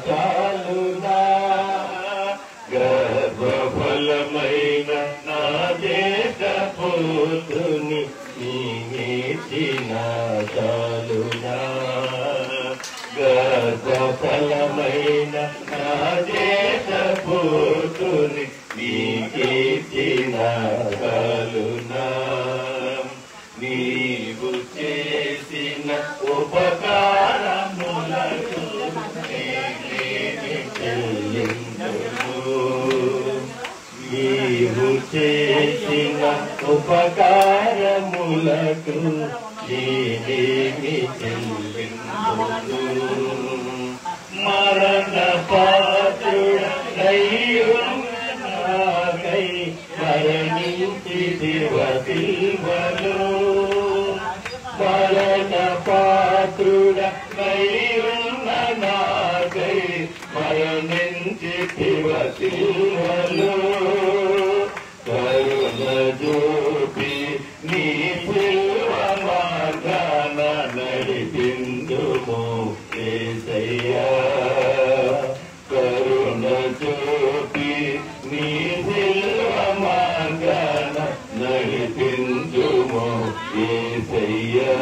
చాలునా గర్భఫలమైన నా దేశ పుత్రుని నీచిన చాలునా గర్భఫలమైన నా దేశ పుత్రుని నీచిన చాలునా నీవు చేసిన ఉపకారములకు నీవు చేసిన ఉపకారములకు నేనేమి చెల్లించు మరణ పాత్రుడై నాకై మరణించి దివసిల్వలో మరణ పాత్రుడై నాకై మరణించి దివసిల్వలో కరుణ జోపి నీ శిల్వ మార్గాన నడిపిందుము యేసయ్యా కరుణ జోపి నీ శిల్వ మార్గాన నడిపిందుము యేసయ్యా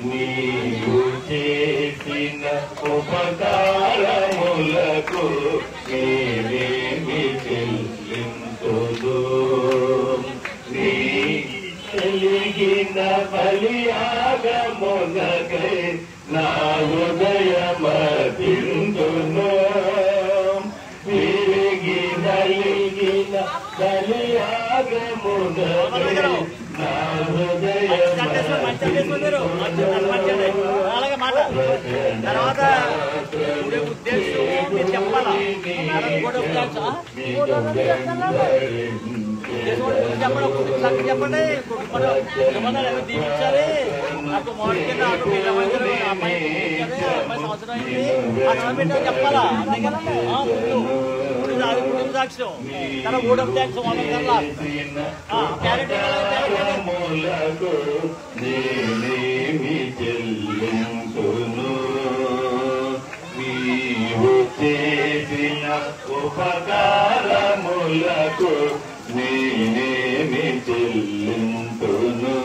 నీవు చేసిన ఉపకారములకు నేనేమి చెల్లింతుదు నీ కలిగిన బలియాగమునకై నా హృదయమర్పింతును విరిగి నలిగిన బలియాగమునకై నా తర్వాత ఉద్దేశం మీరు చెప్పాలా చెప్పండి దీపించాలి నాకు మార్నింగ్ కింద అమ్మాయి సంవత్సరం అయింది అక్కడ చెప్పాలా అంతే కదండి కుటుంబ సాక్ష్యం తన ఊడమ సాక్ష్యం క్యారెట్ నీవు చేసిన ఉపకారములకు నేనేమి చెల్లింతును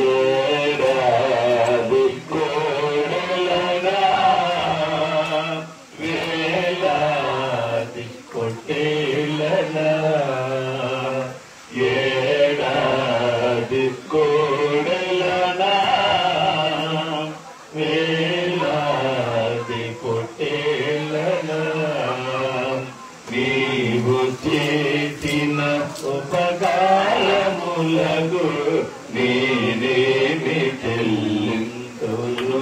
ఏడాది కోడలనా వేలాది కొట్టేలనా ఏడాది కోడలనా వేలాది కొట్టేలనా నీవు చేసిన ఉపకారములకు నేనేమి చెల్లింతును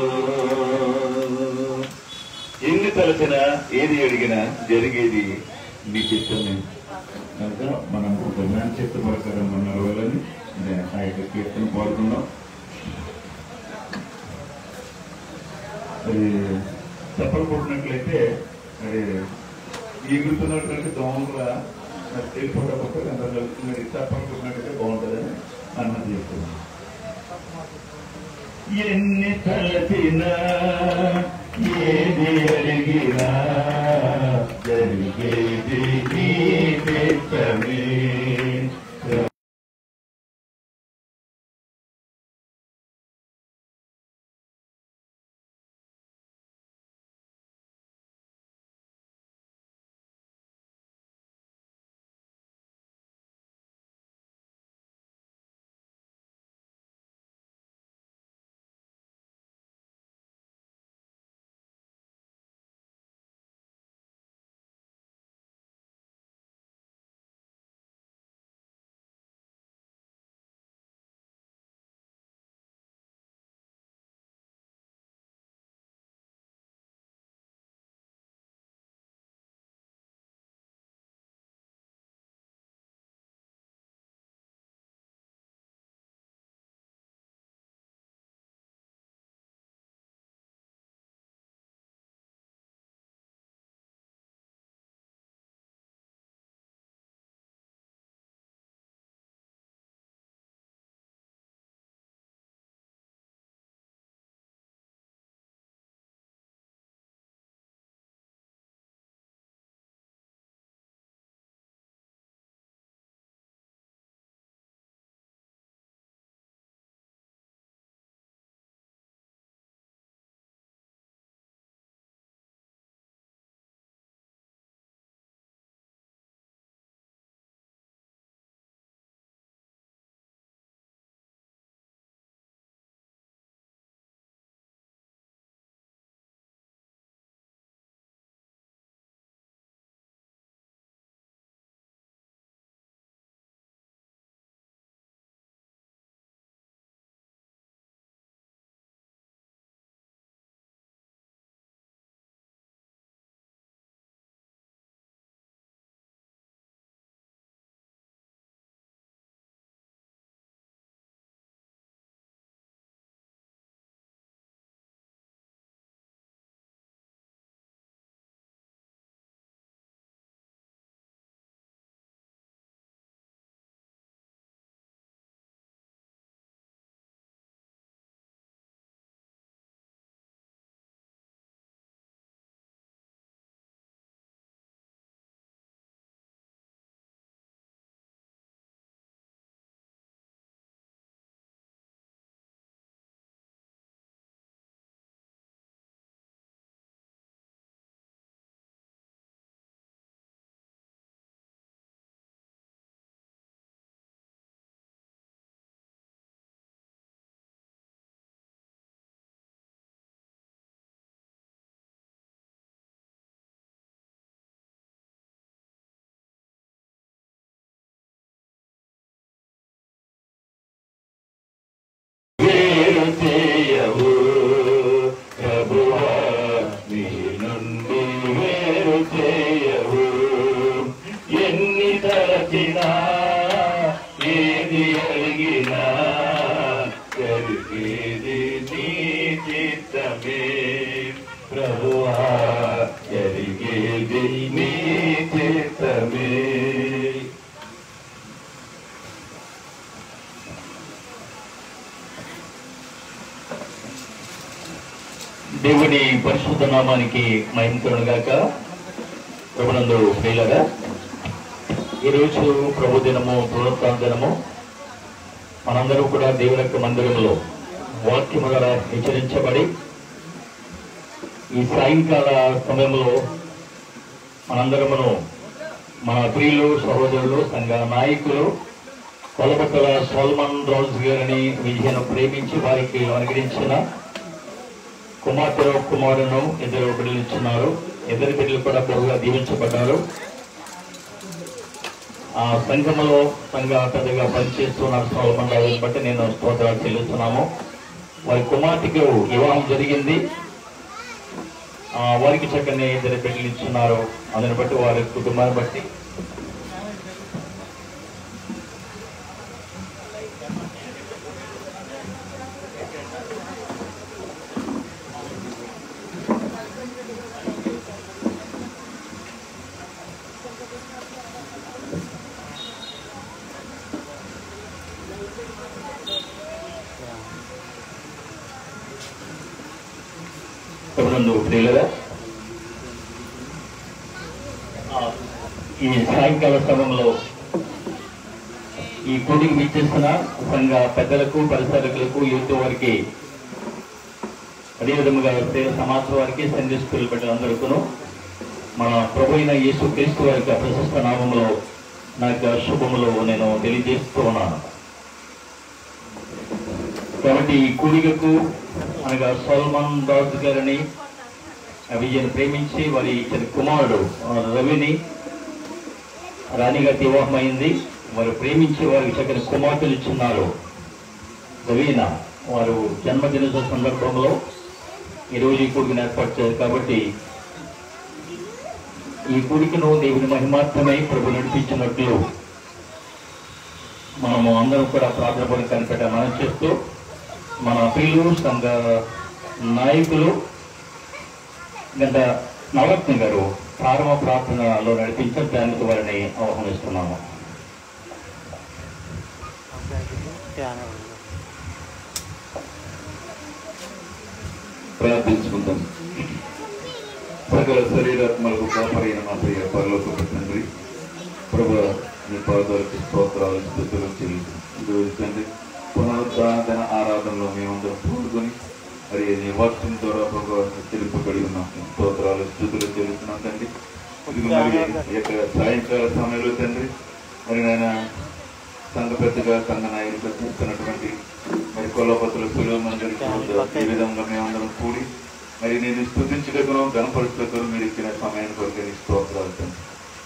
ఎన్ని తలచినా ఏది అడిగినా జరిగేది మీకు ఇష్టమే కనుక మనం ఒక జ్ఞాన శక్తి ప్రకారం మనం నడవాలని ఆ యొక్క కీర్తన పాల్గొన్నాం. అది చప్పలు కొట్టినట్లయితే అది ఎగురుతున్నటువంటి దోమలుగా వెళ్ళిపోవడం అంత జరుగుతుంది. చప్పలు కొట్టినట్లయితే బాగుంటుందని అన్నది చెప్తున్నాం. ఎన్ని తలచినా ఏది అడిగినా జరిగేది నీ చిత్తమే. ఏది అడిగినా జరిగేది నీ చిత్తమే ప్రభువా, జరిగేది నీ చిత్తమే. దేవుని పరిశుద్ధ నామానికి మహిమ కలుగుగాక. ప్రభునందు ప్రియులారా, ఈరోజు ప్రభు దినము, పునరుత్థాన దినము. మనందరూ కూడా దేవుని యొక్క మందిరంలో వాక్యము ద్వారా హెచ్చరించబడి ఈ సాయంకాల సమయంలో మనందరమును మన ప్రియులు, సహోదరులు, సంఘ నాయకులు కొలబట్టల సోల్మన్ రాజు గారిని విజయను ప్రేమించి వారికి అనుగ్రహించిన కుమారును ఇద్దరు బిడ్డలు ఇచ్చున్నారు. ఇద్దరు బిడ్డలు కూడా బహుగా దీవించబడ్డారు. ఆ సంఘంలో పెద్దగా పనిచేస్తున్నారు సోల్మన్ రాజుని బట్టి నేను స్తోత్రాలు చెల్లిస్తున్నాము. వారి కుమార్తెకు వివాహం జరిగింది. వారికి చక్కని ఇద్దరు బిడ్డలు ఇచ్చున్నారు. అందుని బట్టి వారి కుటుంబాన్ని బట్టి ఈ సాయంకాల సమయంలో ఈ కూడికి విచ్చేసిన సంఘ పెద్దలకు, పరిసరకులకు, యూత్ వారికి, అదేవిధంగా సమాజ వారికి, సండే స్కూల్ బిడ్డలందరికీ మన ప్రభు అయిన యేసు క్రీస్తు వారికి ప్రశస్త నామంలో నా యొక్క శుభములు నేను తెలియజేస్తూ ఉన్నాను. కాబట్టి ఈ కూడికకు అనగా సోల్మన్ రాజు గారిని విజయను ప్రేమించి వారి కుమారుడు రవిని రాణిగారి వివాహం అయింది. వారు ప్రేమించి వారికి చక్కని కుమార్తెలు ఇచ్చున్నారు. రవీనా వారు జన్మదిన సందర్భంలో ఈరోజు ఈ కూడికను ఏర్పాటు చేశారు. కాబట్టి ఈ కూడికను దేవుని మహిమార్థమై ప్రభు నడిపించినట్లు మనము అందరం కూడా ప్రార్థన పని కనిపెట్టాలని చేస్తూ మన ప్రియులు, సంఘ నాయకులు గంట నవరత్న గారు ప్రారంభ ప్రార్థనలో నడిపించారు. దానికి వారిని ఆహ్వానిస్తున్నాము. ప్రార్థించుకుందాం. సకల శరీరాత్మలకు కాపరైన మా ప్రియ పరలోక తండ్రి, ప్రభువా, నీ పాదాలకు స్తోత్రాలు, స్తుతులు చెల్లించు తండ్రి. పునరుద్ధరణ ఆరాధనలో మేమందరం పాల్గొని మరి నీ వాక్యం ద్వారా ప్రభువా తెలుపబడి ఉన్నాం. స్తోత్రాలు, స్తుతులు చెల్లిస్తున్నాం తండ్రి. ఇది మరి యొక్క సాయంకాల సమయంలో తండ్రి మరి నాయన సంఘ పెద్దగా, సంఘ నాయకులుగా చూస్తున్నటువంటి మరి కొల్లపత్రుల సులువు మందిరికి ఈ విధంగా మేమందరం కూడి మరి నేను స్తుతించగలను, గణపరుచుటకు మీరు ఇచ్చిన సమయాన్ని కొరకు స్తోత్రాలు తండ్రి.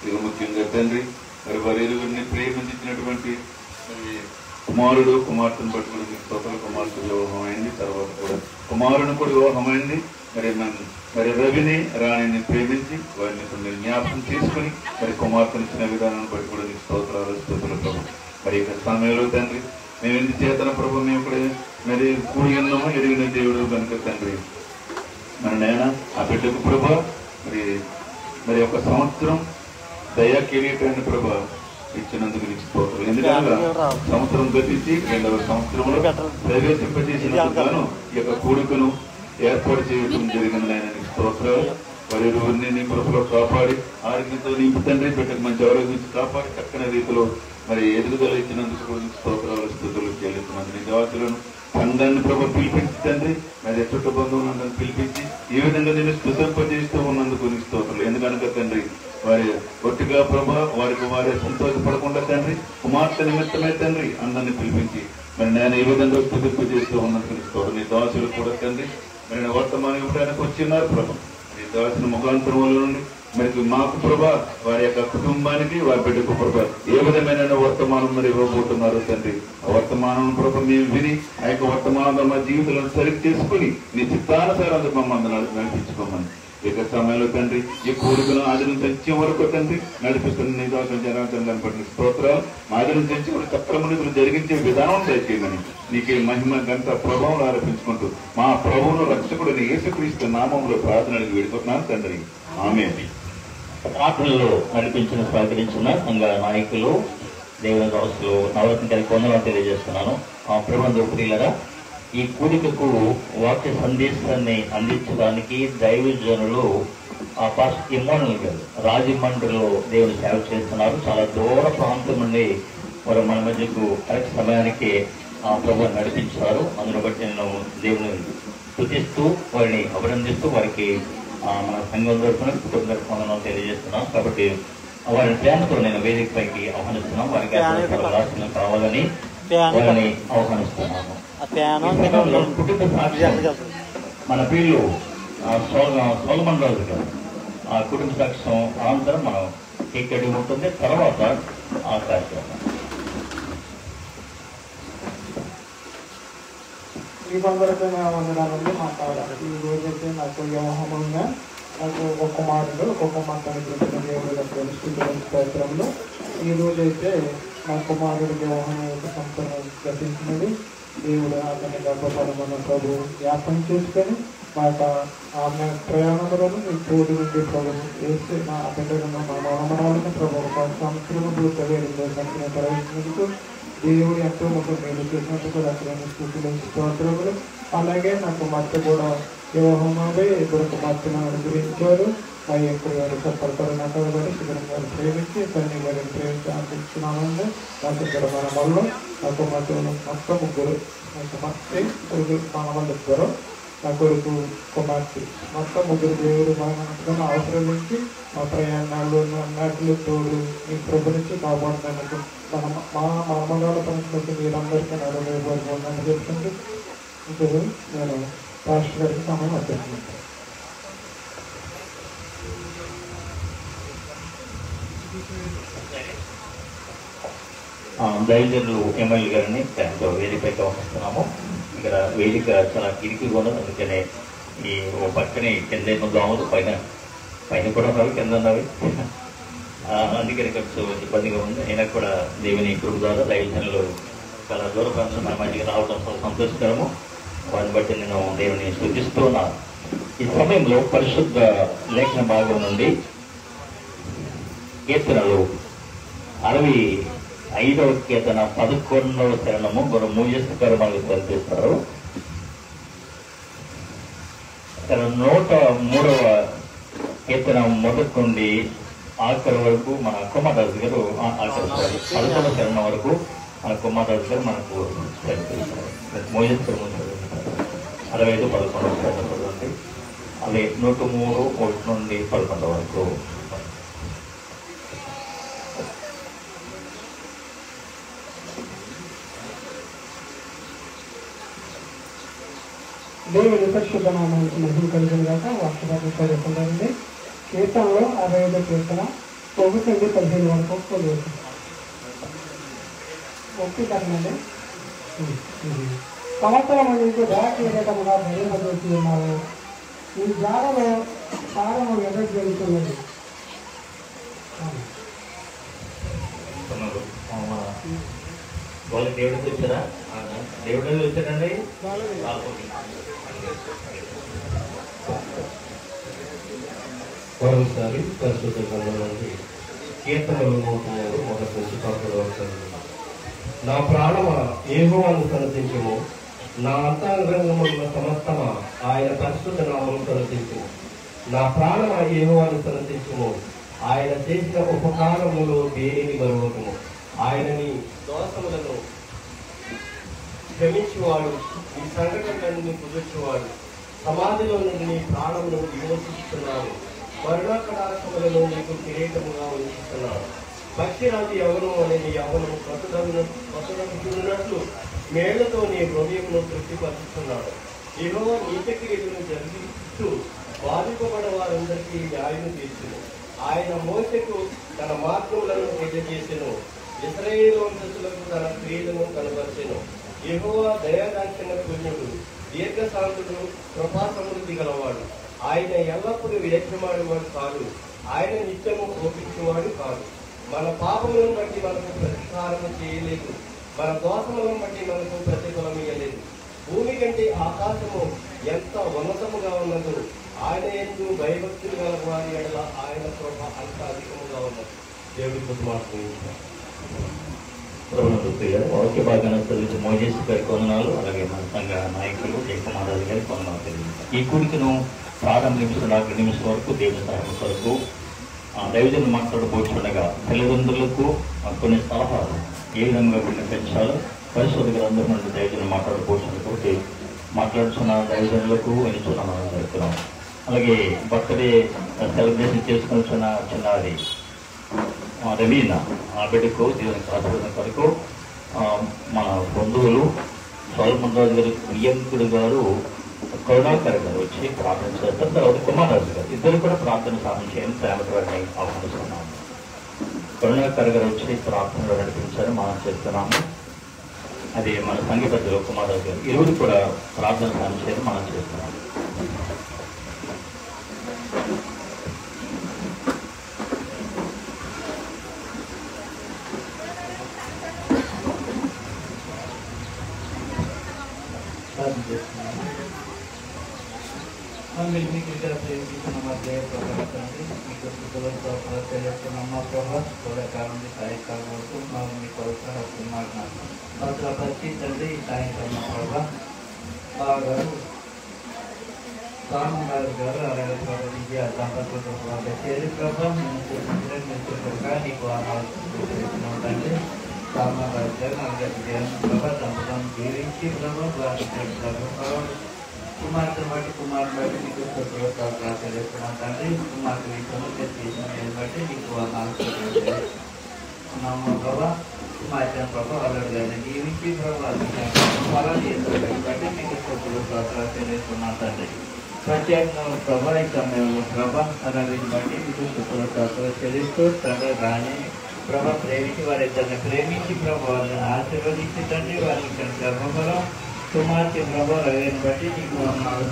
ఇక ముఖ్యంగా తండ్రి మరి వారి ఇరువురిని ప్రేమించినటువంటి కుమారుడు, కుమార్తెను పట్టుకుని మీ స్తోత్రాలు. కుమార్తె వివాహమైంది, తర్వాత కూడా కుమారుని కూడా వివాహమైంది. మరి రవిని, రాణిని ప్రేమించి వారిని కొన్ని జ్ఞాపకం తీసుకుని మరి కుమార్తెను ఇచ్చిన విధానాన్ని బట్టి కూడా నీకు స్తోత్రాలు, స్తుతులు ప్రభు. మరి ఇక సమయంలో తండ్రి మేము ఎందు చేతన ప్రభు మేము కూడా మరి కూడి ఉన్నామో ఎరిగిన దేవుడు కనుక తండ్రి మన నాయన ఆ బిడ్డకు ప్రభా మరి ఒక సంవత్సరం దయా కిరీటాన్ని ప్రభా ఇచ్చినందుకు నీకు స్తోత్రం. ఎందుకంటే సంవత్సరం గతించి 2వ సంవత్సరంలో ప్రవేశింపజేసినందుకు ఈ యొక్క కూడికను ఏర్పాటు చేయడం జరిగింది. ఆయన నీకు స్తోత్రాలు. వారి ఇరువురిని నీ కృపలో కాపాడి ఆరోగ్యంతో నింపు తండ్రి, బిడ్డకు మంచి ఆరోగ్యం కాపాడి చక్కని రీతిలో మరి ఎదుగుదల ఇచ్చినందుకు కూడా నీకు స్తోత్రాలు, స్తుతులు చెల్లిస్తున్నాను. నీ దాసులను సంఘాన్ని ప్రభు పిలిపించి తండ్రి మరి చుట్టు బంధువులందరినీ పిలిపించి ఈ విధంగా నేను స్తుతింపజేస్తూ ఉన్నందుకు నీకు స్తోత్రాలు. ఎందుకనగా తండ్రి వారి ఒట్టిగా ప్రభ వారికి వారి సంతోషపడకుండా తండ్రి కుమార్తె నిమిత్తమే తండ్రి అందరినీ పిలిపించి మరి నేను ఈ విధంగా స్తుతింపజేస్తూ ఉన్నందుకు నీకు స్తోత్రం. నీ దాసులు కూడా తండ్రి మరి వర్తమానం ఇవ్వడానికి వచ్చిన్నారు ప్రభు. నీ దాసుని ముఖాంతరముల నుండి మరి మాకు ప్రభా వారి యొక్క కుటుంబానికి వారి బిడ్డకు ప్రభా ఏ విధమైన వర్తమానం మరి ఇవ్వబోతున్నారు తండ్రి. ఆ వర్తమానం ప్రభా మేము విని ఆ యొక్క వర్తమానంలో మా జీవితాలను సరి చేసుకుని నీ చిత్తానుసారం మమ్మల్ని నడిపించుకోమని ఇక సమయంలో తండ్రి ఈ కోరికను ఆది నుంచి తెచ్చే వరకు తండ్రి నడిపిస్తున్న నీ దాకా జనార్దన్ కనపడిన స్తోత్రాలు ఆది నుంచి తెచ్చి వరకు చక్రమునికులు జరిగించే విధానం దయచేయమని నీకే మహిమ గంట ప్రభావం ఆరోపించుకుంటూ మా ప్రభువును రక్షకుడిని యేసుక్రీస్తు నామంలో ప్రార్థనలకు వేడుకుంటున్నాను తండ్రి. ఆమేన్. ప్రార్థనలో నడిపించిన సహకరించిన సంఘ నాయకులు దేవుని రాసులు నవరత్న గారికి వందనాలు తెలియజేస్తున్నాను. ఆ ప్రభుత్వ ప్రియులరా, ఈ కూడికకు వాక్య సందేశాన్ని అందించడానికి దైవజనులు పాస్టర్ ఇమ్మానుయల్ గారు రాజమండ్రిలో దేవుని సేవ చేస్తున్నారు. చాలా దూర ప్రాంతం నుండి వారు మన మధ్యకు కరెక్ట్ సమయానికి ఆ ప్రభుత్వం నడిపించారు. అందును బట్టి నేను దేవుని స్తుతిస్తూ వారిని అభినందిస్తూ వారికి మన సంఘం తరఫున కుటుంబ తరఫున తెలియజేస్తున్నాం. కాబట్టి వారిని ప్రేమతో నేను వేదిక పైకి ఆహ్వానిస్తున్నాం. వారికి రాష్ట్రం కావాలని వారిని ఆహ్వానిస్తున్నాను. కుటుంబ సాక్ష్యం మన వీళ్ళు సోలమన్ రాజు గారు ఆ కుటుంబ సాక్ష్యం అనంతరం మనం ఇక్కడ ఉంటుంది. తర్వాత ఆ కార్యక్రమం ఈ సందర్భంగా వందనాలండి మాట్లాడాలి. ఈ రోజైతే నాకు వ్యవహారంగా నాకు ఒక కుమారుడు ఒక కుమార్తెను చూసిన దేవుడు స్తోత్రంలో ఈ రోజైతే నా కుమారుడి వివాహం యొక్క సంపూర్ణ గతించినది. దేవుడు అతని గర్భఫలమైన ప్రభు జ్ఞాపకం చేసుకొని మా యొక్క ఆమె ప్రయాణంలోనూ మీ తోడు నుండి ప్రభు వేసి మా బిడ్డలను మా మనమరాలను ప్రభు ఒక సంవత్సరములు ప్రవేశించినందుకు దేవుడు ఎంతో మాకు మేలు చేసినందుకు అతని స్థితిలో స్తోత్రములు. అలాగే నాకు మత్త కూడా వివాహమై ఇద్దరు కుమార్తెను అనుగ్రహించారు. మా యొక్క గారు సత్పరకరణ గారు శిఖరం గారు ప్రేమించి సైని గారిని ప్రేమించి అందిస్తున్నామండి. నాకు ఇక్కడ మన వల్ల నా కుమార్తెలు మొత్తం ముగ్గురు, నా కుమార్తె మనవాళ్ళు ఇద్దరు, నా కొడుకు కుమార్తె మొత్తం ముగ్గురు దేవుడు మనకు అవసరమించి మా ప్రయాణాలు అన్నట్లు తోడు మీ ప్రభు నుంచి కాపాడుతానికి మా అమ్మగారు పనిచేసి మీరందరికీ నడవబోతుందని చెప్తుంది. ఇప్పుడు నేను పాస్టర్ గారికి సమయం అర్థిస్తున్నాను. దైవజనులు ఎమ్మెల్యే గారిని వేదికపైకి వస్తున్నాము. ఇక్కడ వేదిక చాలా కిరికిగా ఉన్నది. అందుకనే ఈ ఓ పక్కనే కింద దోమలు పైన కూడా ఉన్నవి, కింద ఉన్నవి. అందుకని కొంచెం ఇబ్బందిగా ఉంది. అయినా కూడా దేవుని కృప ద్వారా దైవజనులు చాలా దూర ప్రాంతం మన మధ్యకి రావడం చాలా సంతోషకరము. వారిని బట్టి నేను దేవుని స్తుతిస్తూ ఉన్నాను. ఈ సమయంలో పరిశుద్ధ లేఖన భాగం నుండి కీర్తనలు 65వ కీర్తన 11వ చరణము మన మూజస్ గారు మనకు కనిపిస్తారు. 103వ కీర్తన మొదటి నుండి ఆఖరి వరకు మన కుమారరాజు గారు 11వ చరణం వరకు మన కుమారరాజు గారు మనకు కనిపిస్తారు. మూజస్ గారు 65, 11వ చరణం చదవండి. అదే 103, 1 నుండి 11 వరకు. దేవుని పరిశుద్ధ నామానికి మహిమ కలిగిన కాక వాక్యభాగం చదువుకుంటారండి. కీర్తనలో 65వ కీర్తన 1 నుండి 15 వరకు ఒప్పుతానండి. సంవత్సరం నీకు దాచేటముగా బయలుదేరుతూ ఉన్నారు. ఈ జాడలో సారము ఎదుర్కొంటున్నది. వాళ్ళు దేవుడికి వచ్చారా? దేవుడి వచ్చారండి. మరోసారి పరిశుద్ధ గ్రంథంలోని కీర్తనలు 103 మొదటి నుంచి 11 వరకు. నా ప్రాణమా యెహోవాను సన్నతించుము, నా అంతరంగమున్న సమస్తమా ఆయన పరిశుద్ధ నామమును సన్నతించుము. నా ప్రాణమా యెహోవాను సన్నతించుము, ఆయన చేసిన ఉపకారములు దేనిని మరువకుము. ఆయనని దోషములను క్షమించువాడు, ఈ సంఘటనలన్నీ కుదుర్చువాడు. సమాధిలో నుండి నీ ప్రాణమును విమోచిస్తున్నాడు, మరణకటాక్షములను నీకు కిరీటముగా ఉంచుతున్నాడు. భక్తిరాజు యవనం అనే నీ యవనము కొత్తదనుకున్నట్లు మేళ్లతో నీ హృదయమును తృప్తిపరుస్తున్నాడు. యెహోవా నీతిక్రియలను జరిగిస్తూ బాధింపబడ వారందరికీ న్యాయం తీర్చును. ఆయన మోసెకు తన మార్గములను తెలియజేసెను, ఇశ్రాయేలు వంశస్థులకు తన క్రియలను కనబరిచెను. యెహోవా దయాదాక్షిణ్య పుణ్యుడు, దీర్ఘశాంతుడు, కృపాసమృద్ధి గలవాడు. ఆయన ఎల్లప్పుడూ విలక్షణమాడేవాడు కాదు, ఆయన నిత్యము కోపించేవాడు కాదు. మన పాపములను బట్టి మనకు ప్రతీకారం చేయలేదు, మన దోషములను బట్టి మనకు ప్రతిఫలం ఇవ్వలేదు. భూమి కంటే ఆకాశము ఎంత ఉన్నతముగా ఉన్నదో ఆయన యందు భయభక్తులు గల వారి ఎడల ఆయన కృప అంత అధికముగా ఉన్నది. దేవుడి కృప. వాక్య భాగాన్ని చదివించి మోజేసి గారికి వందనాలు, అలాగే మన సంఘ నాయకులు జయకుమారాజు గారికి వందనాలు తెలియజేస్తాం. ఈ కూడికను ప్రారంభించిన 40 నిమిషం వరకు దేవుని సహాయం కొరకు దైవజనులు మాట్లాడబోతుండగా తల్లిదండ్రులకు కొన్ని సలహాలు ఏ విధంగా వీళ్ళని పెంచాలో పరిశోధ గ్రంథం నుండి దైవజనులు మాట్లాడబోతున్నటువంటి మాట్లాడుతున్న దైవజనులకు వెళ్తున్నాం. అలాగే బర్త్డే సెలబ్రేషన్ చేసుకున్న చిన్నది రవీన ఆ బిడ్డకు దేవుని ప్రార్థన కొరకు మన బంధువులు సోలమన్ రాజు గారు వియ్యంకుడు గారు కరుణాకర్ గారు వచ్చి ప్రార్థన చేస్తారు. తర్వాత కుమారరాజు గారు ఇద్దరు కూడా ప్రార్థన సాధన చేయని ప్రేమతో వారిని ఆహ్వానిస్తున్నాము. కరుణాకర్ గారు వచ్చి ప్రార్థనలో నడిపించారు, మనం చేస్తున్నాము. అది మన సంఘ పెద్దలు కుమారరాజు గారు ఇరువురు కూడా ప్రార్థన సాధన చేయని మనం చేస్తున్నాము. మీకు ఇక్కడ ప్రేమించిన మధ్య ప్రభావితండి మీకు శుద్ధులతో తెలియజేస్తున్నాం. ప్రభావ ఉదయకాలం నుండి సాయంకాలం వరకు మనం మీకు అవసరస్తున్నాను. అవసరపరిచి తండ్రి ఈ సాయంకాలం ప్రభావ గారు రామన్ గారు అలాగే ప్రభావ విజయ దంపతులతో ప్రభావ చేరి ప్రభావ నీకు తండ్రి రామన్ గారు అలాగే విజయ ప్రభావ దంపతులను జీవించి ప్రభావ కుమార్తె బట్టి కుమారుని బట్టి నీకు తెలియజేస్తున్నాను తండ్రి. కుమార్తె విషయంలో చేసిన బట్టి నీకు నమ్మ ప్రభావ కుమార్తె ప్రభావ అల్లుడుగానే జీవించి ప్రభావ బట్టి నీకు తెలియజేస్తున్నాను తండ్రి. ప్రత్యేకంగా ప్రభా ఈ సమయంలో ప్రభా అలాంటిని బట్టి మీకు శుభ్రతలు చెల్లిస్తూ తండ్రి రాని ప్రభా ప్రేమించి వారిద్దరిని ప్రేమించి ప్రభావ వారిని ఆశీర్వదించి తండ్రి వారిని గర్భఫలం కుమార్తె ప్రభా రవిని బట్టి నీకు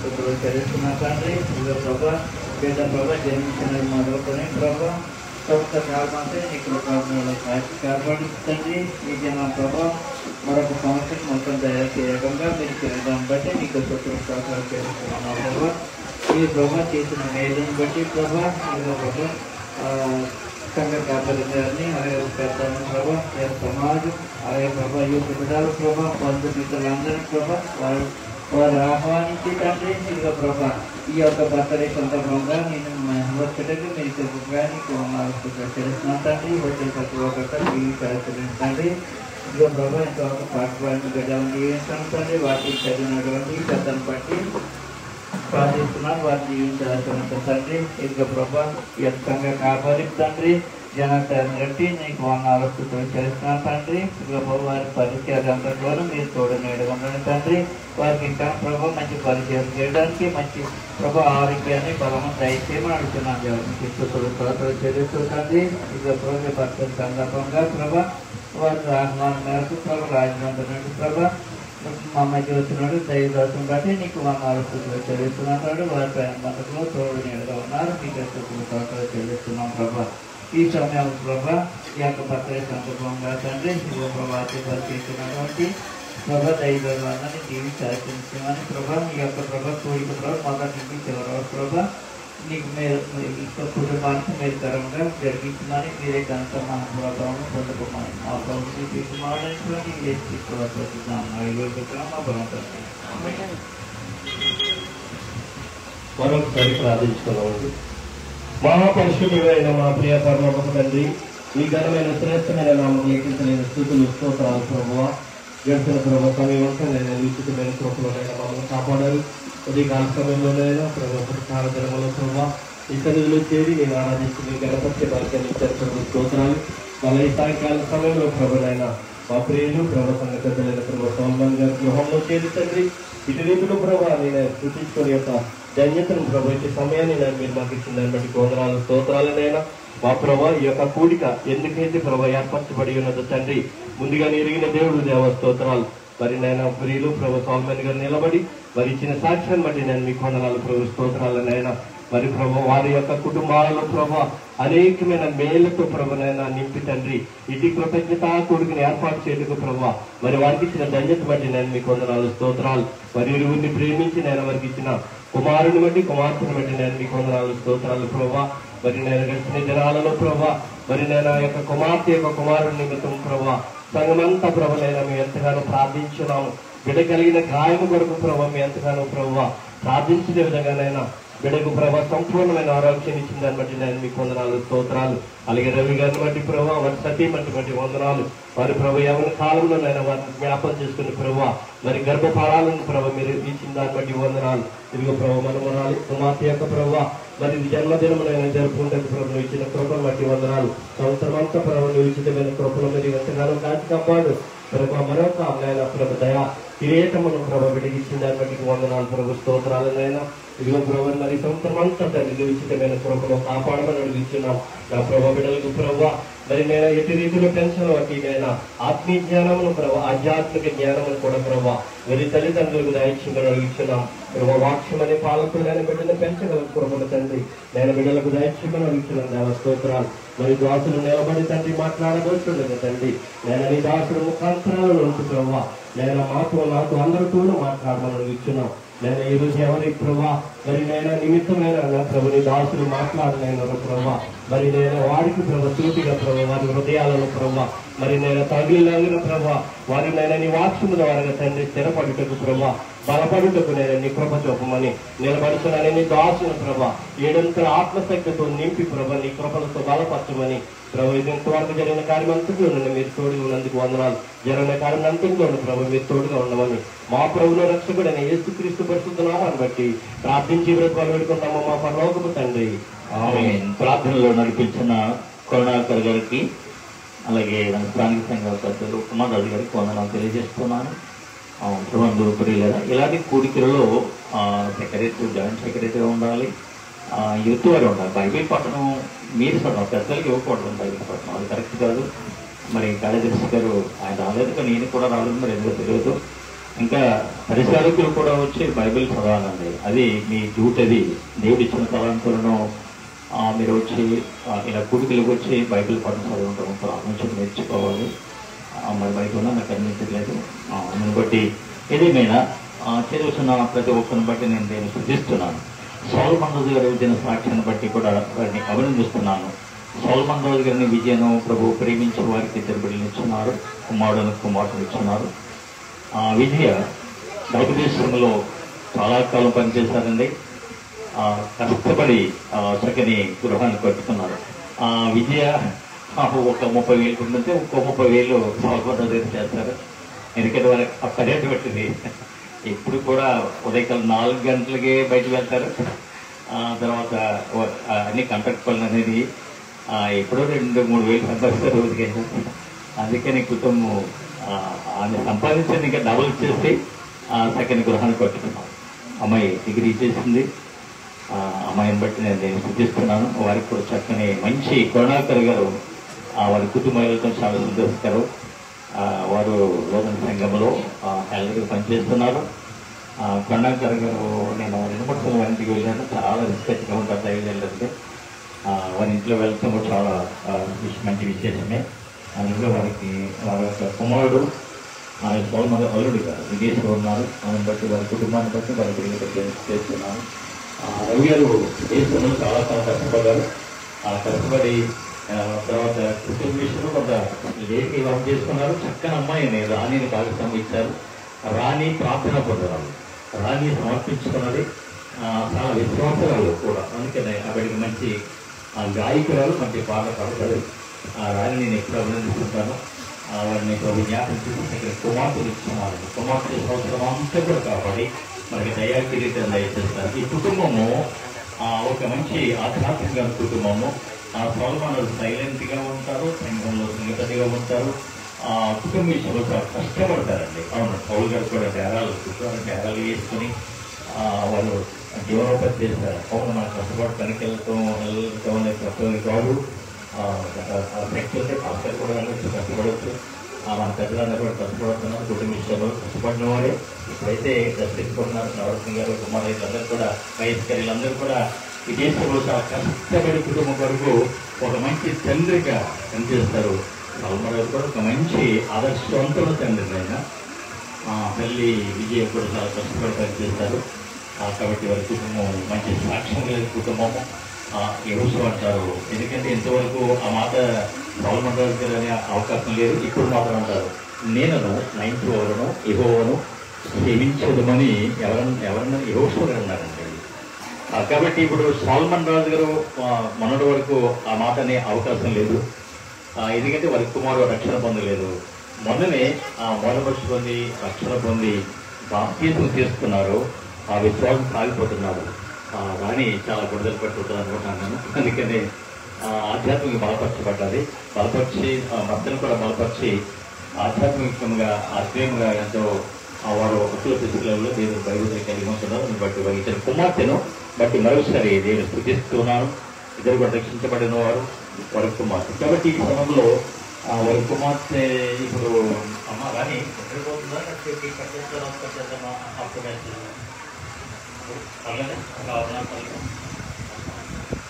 శుభ్రతలు చెల్లిస్తున్నా తండ్రి. ఇదో ప్రభా పేద ప్రభా జన్మించిన మొదలుకొని ప్రభా ప్రభుత్వ కాలమంటే నీకు కాపాడుతుంది. ఈ జన ప్రభా మరొక సంవత్సరం మొత్తం దయచేయకుండా మీరు చేయడం బట్టి నీకు శుభ్రతలు చేస్తున్నాం ప్రభా. ఈ ప్రభా చేసిన మేలుని బట్టి ప్రభా ఇదో ప్రభా సంఘ కాపరి గారిని అలాగే పెద్దలను ప్రభా సమాజం అలాగే ప్రభా యూత్ బిడ్డలు ప్రభా బంధుమిత్రులందరూ ప్రభా వారు ఆహ్వానించి తండ్రి ఇదిగో ప్రభా ఈ యొక్క బర్త్డే సందర్భంగా నేను వచ్చేటట్టు మీరు తెలుగుగా నీకు తెలుస్తున్నాను తండ్రి. వచ్చే ప్రతి ఒక్కరు తండ్రి ఇదిగో ప్రభా ఇంకొక పాఠశాలను గడ్డలను జీవించాను తండ్రి. వాటికి చదివినటువంటి పెద్దను బట్టి ప్రార్థిస్తున్నాను, వారిని జీవించాల్సిన తండ్రి. ఇదిగో ప్రభా ఎంతంగా కాపాడి తండ్రి జనాన్ని బట్టి నీకు ఆలోచన చేస్తున్నాను తండ్రి. ఇదిగో ప్రభు వారి పరిచయం ద్వారా మీరు తోడనేడు ఉండండి తండ్రి. వారికి ఇంకా ప్రభావ మంచి పరిచయం చేయడానికి మంచి ప్రభా ఆరోగ్యాన్ని బలము దయచేయమని అడుగుతున్నాను. చెల్లిస్తూ తండ్రి. ఇదిగో ప్రభు భక్తుల సందర్భంగా ప్రభా వారి ఆహ్వానం మేరకు ప్రభు రాజమండ్రి నుండి ప్రభా మా మధ్య వచ్చినాడు దైవదాసం బట్టి నీకు ఆలోచనలు చెల్లిస్తున్నాడు. వారి మతలో తోడు నీడగా ఉన్నారు, మీకు చెల్లిస్తున్నాం ప్రభా. ఈ సమయం ప్రభా ఈ యొక్క బర్త్డే సందర్భంగా తండ్రి ప్రభా చేసినటువంటి ప్రభా దైవాన్ని జీవించాల్సిందని ప్రభా ఈ యొక్క ప్రభా కోరిక ప్రభా మొదటి నుంచి చివరి ప్రభా నీకు మీరు కుటుంబానికి మీరు తరంగా జరిగించమని మీరే కనుక మా ప్రభావం పొందుకోమని మా ప్రభుత్వం తీసుకుమాడడానికి మా భగవంతుడు మరొకసారి ప్రార్థించుకోవాలి. మహాపరిశుద్ధుడైన మా ప్రియ పరలోకపు తండ్రి, ఈ ఘనమైన శ్రేష్టమైన నామం లెక్కించలేని స్థుతులు స్తోత్రాలు ప్రభువ. గడిచిన ప్రభావ సమయమంతా నేను ఉచితమైన కృపలోనైనా మమ్మల్ని కాపాడారు. ఉదయకాల సమయంలోనైనా ప్రభావ దినములో ప్రభావ ఈ సన్నిధిలో చేరి నేను ఆరాధించి మీ గణపతి భాగ్యాన్ని ఇచ్చారు ప్రభు స్తోత్రాలు. మళ్ళీ ఈ సాయంకాల సమయంలో ప్రభునైనా మా ప్రియులు ప్రభు సంఘ పెద్దలైన ప్రభు సోమన్ గారి గృహంలో చేరి తండ్రి ఇటు రీతిలో ప్రభావ నేను సృష్టించుకుని యొక్క ధన్యతను ప్రభు ఇచ్చే సమయాన్ని నేను మీరు మాకు ఇచ్చిన దాన్ని బట్టి గోదరాలు స్తోత్రాలనైనా మా ప్రభా ఈ యొక్క కూడిక ఎందుకైతే ప్రభా ఏర్పరచబడి ఉన్నదో తండ్రి ముందుగా ఎరిగిన దేవుడు దేవ స్తోత్రాలు. మరి నాయన ప్రియులు ప్రభు సోమన్ గారు నిలబడి మరి ఇచ్చిన సాక్ష్యాన్ని బట్టి నేను మీకు వందనాలు ప్రభు, స్తోత్రాలు నైనా. మరి ప్రభు వారి యొక్క కుటుంబాలలో ప్రభు అనేకమైన మేళ్లతో ప్రభునైనా నింపి తండ్రి ఇటు కృతజ్ఞతా కొడుకుని ఏర్పాటు చేయటకు ప్రభు మరి వారికి ఇచ్చిన ధన్యత బట్టి నేను మీకు వందనాలు, స్తోత్రాలు. మరి ఇరువురిని ప్రేమించి నేను వారికి ఇచ్చిన కుమారుని బట్టి కుమార్తెను బట్టి నేను మీకు వందనాలు, స్తోత్రాలు ప్రభు. మరి నేను గడిచిన దినాలలో ప్రభు మరి నేను ఆ యొక్క కుమార్తె యొక్క కుమారుని నిమిత్తం ప్రభు సంఘమంతా ప్రభు నేను మేము ఎంతగానో ప్రార్థించున్నాము. బిడ్డ కలిగిన గాయము కొరకు ప్రభు మీ ఎంతగానో ప్రభు ప్రార్థించిన విధంగానైనా బిడ్డకు ప్రభా సంపూర్ణమైన ఆరోగ్యాన్ని ఇచ్చిన దాన్ని బట్టి నేను మీకు వందనాలు, స్తోత్రాలు. అలాగే రవి గారిని బట్టి ప్రభా వారి సతీమణి బట్టి వందనాలు. వారి ప్రభు ఎవరి కాలంలో నేను వారిని జ్ఞాపం చేసుకుని ప్రభా మరి గర్భఫలాలను ప్రభు మీరు ఇచ్చిన దాన్ని బట్టి వందనాలు. ఇదిగో ప్రభు మనమనాలి కుమార్తె యొక్క ప్రభా మరి జన్మదినమునైనా జరుపుకుంటే ప్రభు ఇచ్చిన కృపను బట్టి వందనాలు. సంవత్సరం అంతా ప్రభు ఉచితమైన కృపను మీరు ఎంతగానో కాచి కాపాడు ప్రభా. మరొక ఆయన ప్రభు దయా కిరీటమును ప్రభు విడిగిచ్చిన దాన్ని బట్టి వందనాలు ప్రభు, స్తోత్రాలనైనా. ఇదిగో ప్రభు మరి సంవత్సరం అంతా తండ్రి ఉచితమైన కృపను కాపాడమని అడుగుతున్నాం నా ప్రభు. బిడ్డలకు ప్రభు మరి నేను ఎటు రీతిలో పెన్షన్ బట్టి నేను ఆత్మీయ జ్ఞానమును ప్రభు ఆధ్యాత్మిక జ్ఞానమును కూడా ప్రభు మరి తల్లిదండ్రులకు దయచేయమని అడుగుతున్నాం ప్రభు. వాక్యం అనే పాలకులు నేను బిడ్డను పెంచగల కృపను తండ్రి నేను బిడ్డలకు దయచేయమని అడుగుతున్నాను దేవ, స్తోత్రాలు. మరి దాసులు నిలబడి తండ్రి మాట్లాడబోతుండగా తండ్రి నేను నీ దాసుడు ముఖాంతరాలను ఉంటూ ప్రభు నేను నాకు అందరితో మాట్లాడమని అడుగుతున్నాం. నేను ఈ రోజు ఎవరి ప్రభా మరి నేను నిమిత్తమైన ప్రభుని దాసులు మాట్లాడలేను ప్రభా మరి నేను వారికి ప్రభు సూటిగా ప్రభు వారి హృదయాలను ప్రభా మరి నేను తగిలిన ప్రభా వారి నేను నీ వాక్యము ద్వారా తండ్రి స్థిరపడుటకు ప్రభా బలపడుటకు నేను నీ కృప చూపమని నిలబడుతున్నాను. నీ దాసును ప్రభా ఏడంతల ఆత్మశక్తితో నింపి ప్రభ నీ కృపలతో బలపరచమని ప్రభు ఇది ఇంతవరకు జరిగిన కార్యం అంతట్లో నుండి మీరు తోడుగా ఉన్నందుకు వందనాలు. జరిగిన కార్యం అంతట్లో ప్రభు మీరు తోడుగా ఉండమని మా ప్రభువుల రక్షకుడైన యేసుక్రీస్తు పరిశుద్ధ నామాన్ని బట్టి ప్రార్థించి బ్రతుకులు పెట్టుకుంటాము మా పరలోకపు తండ్రి. ఆమేన్. ప్రార్థనలో నడిపించిన కరుణాకర్ గారికి అలాగే స్థానిక సంఘ సభ్యులు కుమార్ రాజు గారికి వందనాలు తెలియజేస్తున్నాను. ప్రభుత్వ ఇలాంటి కూడికలలో సెక్రటరీ జాయింట్ సెక్రటరీగా ఉండాలి, యూత్ వారు ఉండాలి. బైబిల్ పట్టణం మీరు చదవాలి, పెద్దలకి ఇవ్వకూడదు బైబిల్ పట్టణం, అది కరెక్ట్ కాదు. మరి కార్యదర్శి గారు ఆయన రాలేదు, కానీ నేను కూడా రాలేదు, మరి ఎందుకు తెలియదు. ఇంకా పరిచారకులు కూడా వచ్చి బైబిల్ చదవాలండి, అది మీ డ్యూటీ. అది దేవుడు ఇచ్చిన తలాంతులను మీరు వచ్చి ఇలా కూడికలకు వచ్చి బైబిల్ పట్టణం చదువుకుంటాం, ప్రార్థన నేర్చుకోవాలి. మరి బయట ఉన్నా నాకు అనిపించలేదు. దాన్ని బట్టి ఏదేమైనా చదువుతున్న ప్రతి ఒక్కరిని బట్టి నేను శుద్ధిస్తున్నాను. సోల్మన్ రోజు గారి విజయన సాక్ష్యాన్ని బట్టి కూడా వారిని అభినందిస్తున్నాను. సోల్మన్ రోజు గారిని విజయను ప్రభు ప్రేమించి వారికి ఇద్దరు బిడ్డలు ఇచ్చున్నారు, కుమారుడు ఇచ్చున్నారు. విజయ భారతదేశంలో చాలా కాలం పనిచేశారండి. కష్టపడి చక్కని గృహాన్ని కట్టుకున్నారు. విజయ ఒక 30,000 ఉంటే ఇంకో 30,000 సోల్మన్ రోజు చేస్తారు. ఎందుకంటే వారికి ఆ పర్యటన పెట్టింది. ఇప్పుడు కూడా ఉదయకాలం 4 గంటలకే బయటకు వెళ్తారు. తర్వాత అన్ని కాంట్రాక్ట్ పనులు అనేది ఎప్పుడో 2-3 వేలు సంపాదిస్తారు రోజుకి. అందుకని కుటుంబం ఆమె సంపాదించింది ఇంకా డబుల్ చేసి సెకండ్ గృహాన్ని కట్టుకున్నాం. అమ్మాయి డిగ్రీ చేసింది. అమ్మాయిని బట్టి నేను సూచిస్తున్నాను. వారికి కూడా చక్కని మంచి కరుణాకర్ గారు వారి కుటుంబాలతో చాలా సందర్శిస్తారు. వారు లోదన సంఘంలో హెల్త్గా పనిచేస్తున్నారు. కరుణాకర్ గారు నేను 2-3 సార్లు వారి ఇంటికి వెళ్ళాను. చాలా రెస్పెక్ట్గా ఉంటారు దయచేయాలంటే. వారి ఇంట్లో వెళ్తాం కూడా చాలా మంచి విశేషమే. అందులో వారికి వారి యొక్క కుమారుడు సోల్మన్ అల్లుడు గారు విదేశంలో ఉన్నారు. దాన్ని బట్టి వారి కుటుంబాన్ని బట్టి వారి గురించి చేస్తున్నాను. రవి గారు దేశంలో చాలా కష్టపడ్డారు. కష్టపడి తర్వాత కుటుంబ విషయంలో కొంత లేఖి వివాహం చేసుకున్నారు. చక్కని అమ్మాయిని రాణిని భాగస్వామి ఇచ్చారు. రాణి ప్రార్థన పొందరాలు, రాణి సమర్పించుకున్నది. చాలా విశ్వాసాలు కూడా, అందుకనే ఆవిడికి మంచి గాయకురాలు, మంచి పాట పాడతారు. రాణిని నేను ఎప్పుడు అభినందిస్తుంటాను. వారిని జ్ఞాపకం చేసి ఇక్కడ కుమార్తెలు ఇస్తున్నారు. కుమార్తె సంవత్సరం అంతా కూడా కాపాడి మనకి దయాకిరీటం దయచేస్తారు. ఈ కుటుంబము ఒక మంచి ఆధ్యాత్మిక కుటుంబము. సోల్మన్ సైలెంట్ గా ఉంటారు, సంఘంలో సంగతిగా ఉంటారు. కుటుంబ విషయంలో చాలా కష్టపడతారండి. అవును, పౌల్ గారు కూడా డేరాలు వేసుకుని వాళ్ళు జీవనోపాధి చేస్తారు. అవును, మనం కష్టపడటానికి వెళ్తాం అనే కష్టం కాదు. శక్తి ఉంటే పాస్టర్ కూడా వెళ్ళచ్చు, కష్టపడవచ్చు. మన పెద్దలందరూ కూడా కష్టపడుతున్నారు, కుటుంబ విషయంలో కష్టపడిన వారే ఇప్పుడైతే దర్శించుకుంటున్నారు. నవరత్న గారు, కుమార్ అందరూ కూడా, మహేష్ గారు వీళ్ళందరూ కూడా ఈ దేశంలో చాలా కష్టపడి కుటుంబం వరకు ఒక మంచి తండ్రిగా పనిచేస్తారు. సల్మాన్ గారు కూడా ఒక మంచి ఆదర్శవంతుల తండ్రి. ఆయన తల్లి విజయ కూడా చాలా కష్టపడి పనిచేస్తారు. కాబట్టి వారి కుటుంబం మంచి సాక్ష్యం లేని కుటుంబము ఎవరు అంటారు. ఎందుకంటే ఇంతవరకు ఆ మాట సల్మాన్ గారు అనే అవకాశం లేదు. ఇప్పుడు మాత్రం అంటారు, నేను నైన్త్ వాళ్ళను యెహోవాను సేవించదమని ఎవరన్నా యెహోషువ గారు అన్నారండి. కాబట్టి ఇప్పుడు సల్మాన్ రాజు గారు మొన్నటి వరకు ఆ మాట అనే అవకాశం లేదు. ఎందుకంటే వారి కుమారుడు రక్షణ పొందలేదు. మొన్ననే మొదలుపరిచి పొంది రక్షణ పొంది బాప్తిజం తీసుకున్నారు. ఆ విశ్వాసం సాగిపోతున్నారు. కానీ చాలా గుడ్డలు పెట్టుకుంటారు అనుకుంటున్నాను నేను. అందుకని ఆధ్యాత్మిక బలపరచబడ్డాలి. బలపరిచి మద్దతును కూడా బలపరిచి ఆధ్యాత్మికంగా ఆశ్రయంగా ఎంతో వారు ఒక్కలో తీసుకులలో దేవుడు బైబిల్ కలిగి ఉంటున్నారు. బట్టి వారి ఇద్దరు కుమార్తెను బట్టి మరొకసారి నేను స్తుతిస్తున్నాను. ఇద్దరు కూడా రక్షించబడిన వారు వారి కుమార్తె. కాబట్టి ఈ సమయంలో వారి కుమార్తె ఇప్పుడు అమ్మ కానీ ఎక్కడిపోతుందా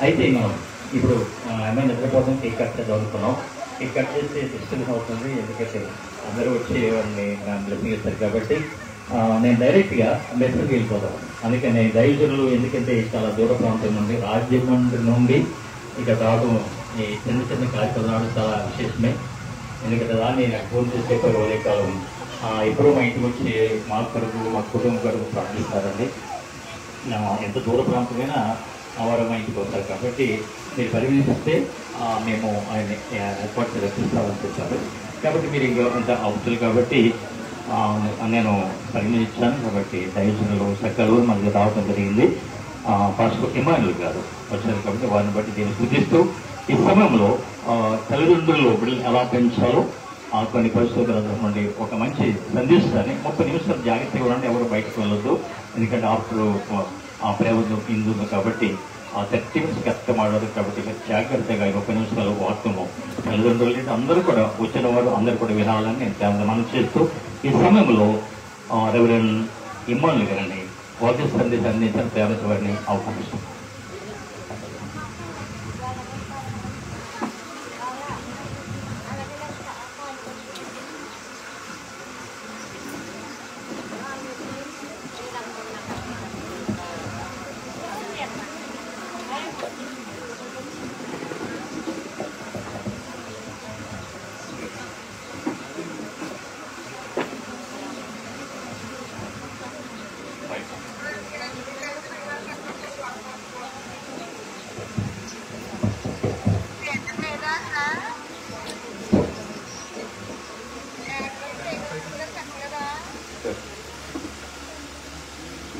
అయితే మనం ఇప్పుడు ఏమైనా నిద్రపోతాం కేక్ కట్ చదువుకున్నాం. కేక్ కట్ చేస్తే డిస్టర్బెన్స్ అవుతుంది. ఎందుకంటే అందరూ వచ్చి వారిని బ్లెస్సింగ్ ఇస్తారు. కాబట్టి నేను డైరెక్ట్గా మెసేజ్కి వెళ్ళిపోతాను. అందుకని దైవజనులు ఎందుకంటే చాలా దూర ప్రాంతం నుండి రాజమండ్రి నుండి ఇక రావడం ఈ చిన్న చిన్న కార్యక్రమాలు రావడం చాలా విశేషమే. ఎందుకంటే దాన్ని నాకు ఫోన్ చేసే ఒకే కాలం ఎప్పుడూ మా ఇంటికి వచ్చి మా కొరకు మా కుటుంబం కొరకు ప్రార్థిస్తారండి. ఎంత దూర ప్రాంతమైనా వారు మా ఇంటికి వస్తారు. కాబట్టి మీరు పరిగణిస్తే మేము ఆయన ఏర్పాటు రక్షిస్తామని చెప్పారు. కాబట్టి మీరు ఇంకా అవుతుంది కాబట్టి నేను పరిగణించాను. కాబట్టి దైవజనులు సకలు మనకి రావడం జరిగింది. పాస్టర్ ఇమానుయల్ గారు వచ్చారు. కాబట్టి వారిని బట్టి దీన్ని సూచిస్తూ ఈ సమయంలో తల్లిదండ్రులు బిడ్డలు ఎలా పెంచాలో కొన్ని పరిస్థితుల నుండి ఒక మంచి సందేశాన్ని 30 నిమిషాలు జాగ్రత్తగా ఉండండి. ఎవరు బయటకు వెళ్ళొద్దు. ఎందుకంటే ఆఫ్టర్ ప్రేమ ఇందుంది కాబట్టి 30 నిమిషాలు కరెక్ట్గా మాట్లాడదు. కాబట్టి జాగ్రత్తగా 30 నిమిషాలు వాక్యము తల్లిదండ్రులు అందరూ కూడా వచ్చిన వారు అందరూ కూడా వినాలని నేను మనం చేస్తూ ఈ సమయంలో రెవరెండ్ ఇమానుయల్ గారిని వాక్య సందేశాన్ని అందించిన ప్రేమ వారిని ఆహ్వానిస్తాం.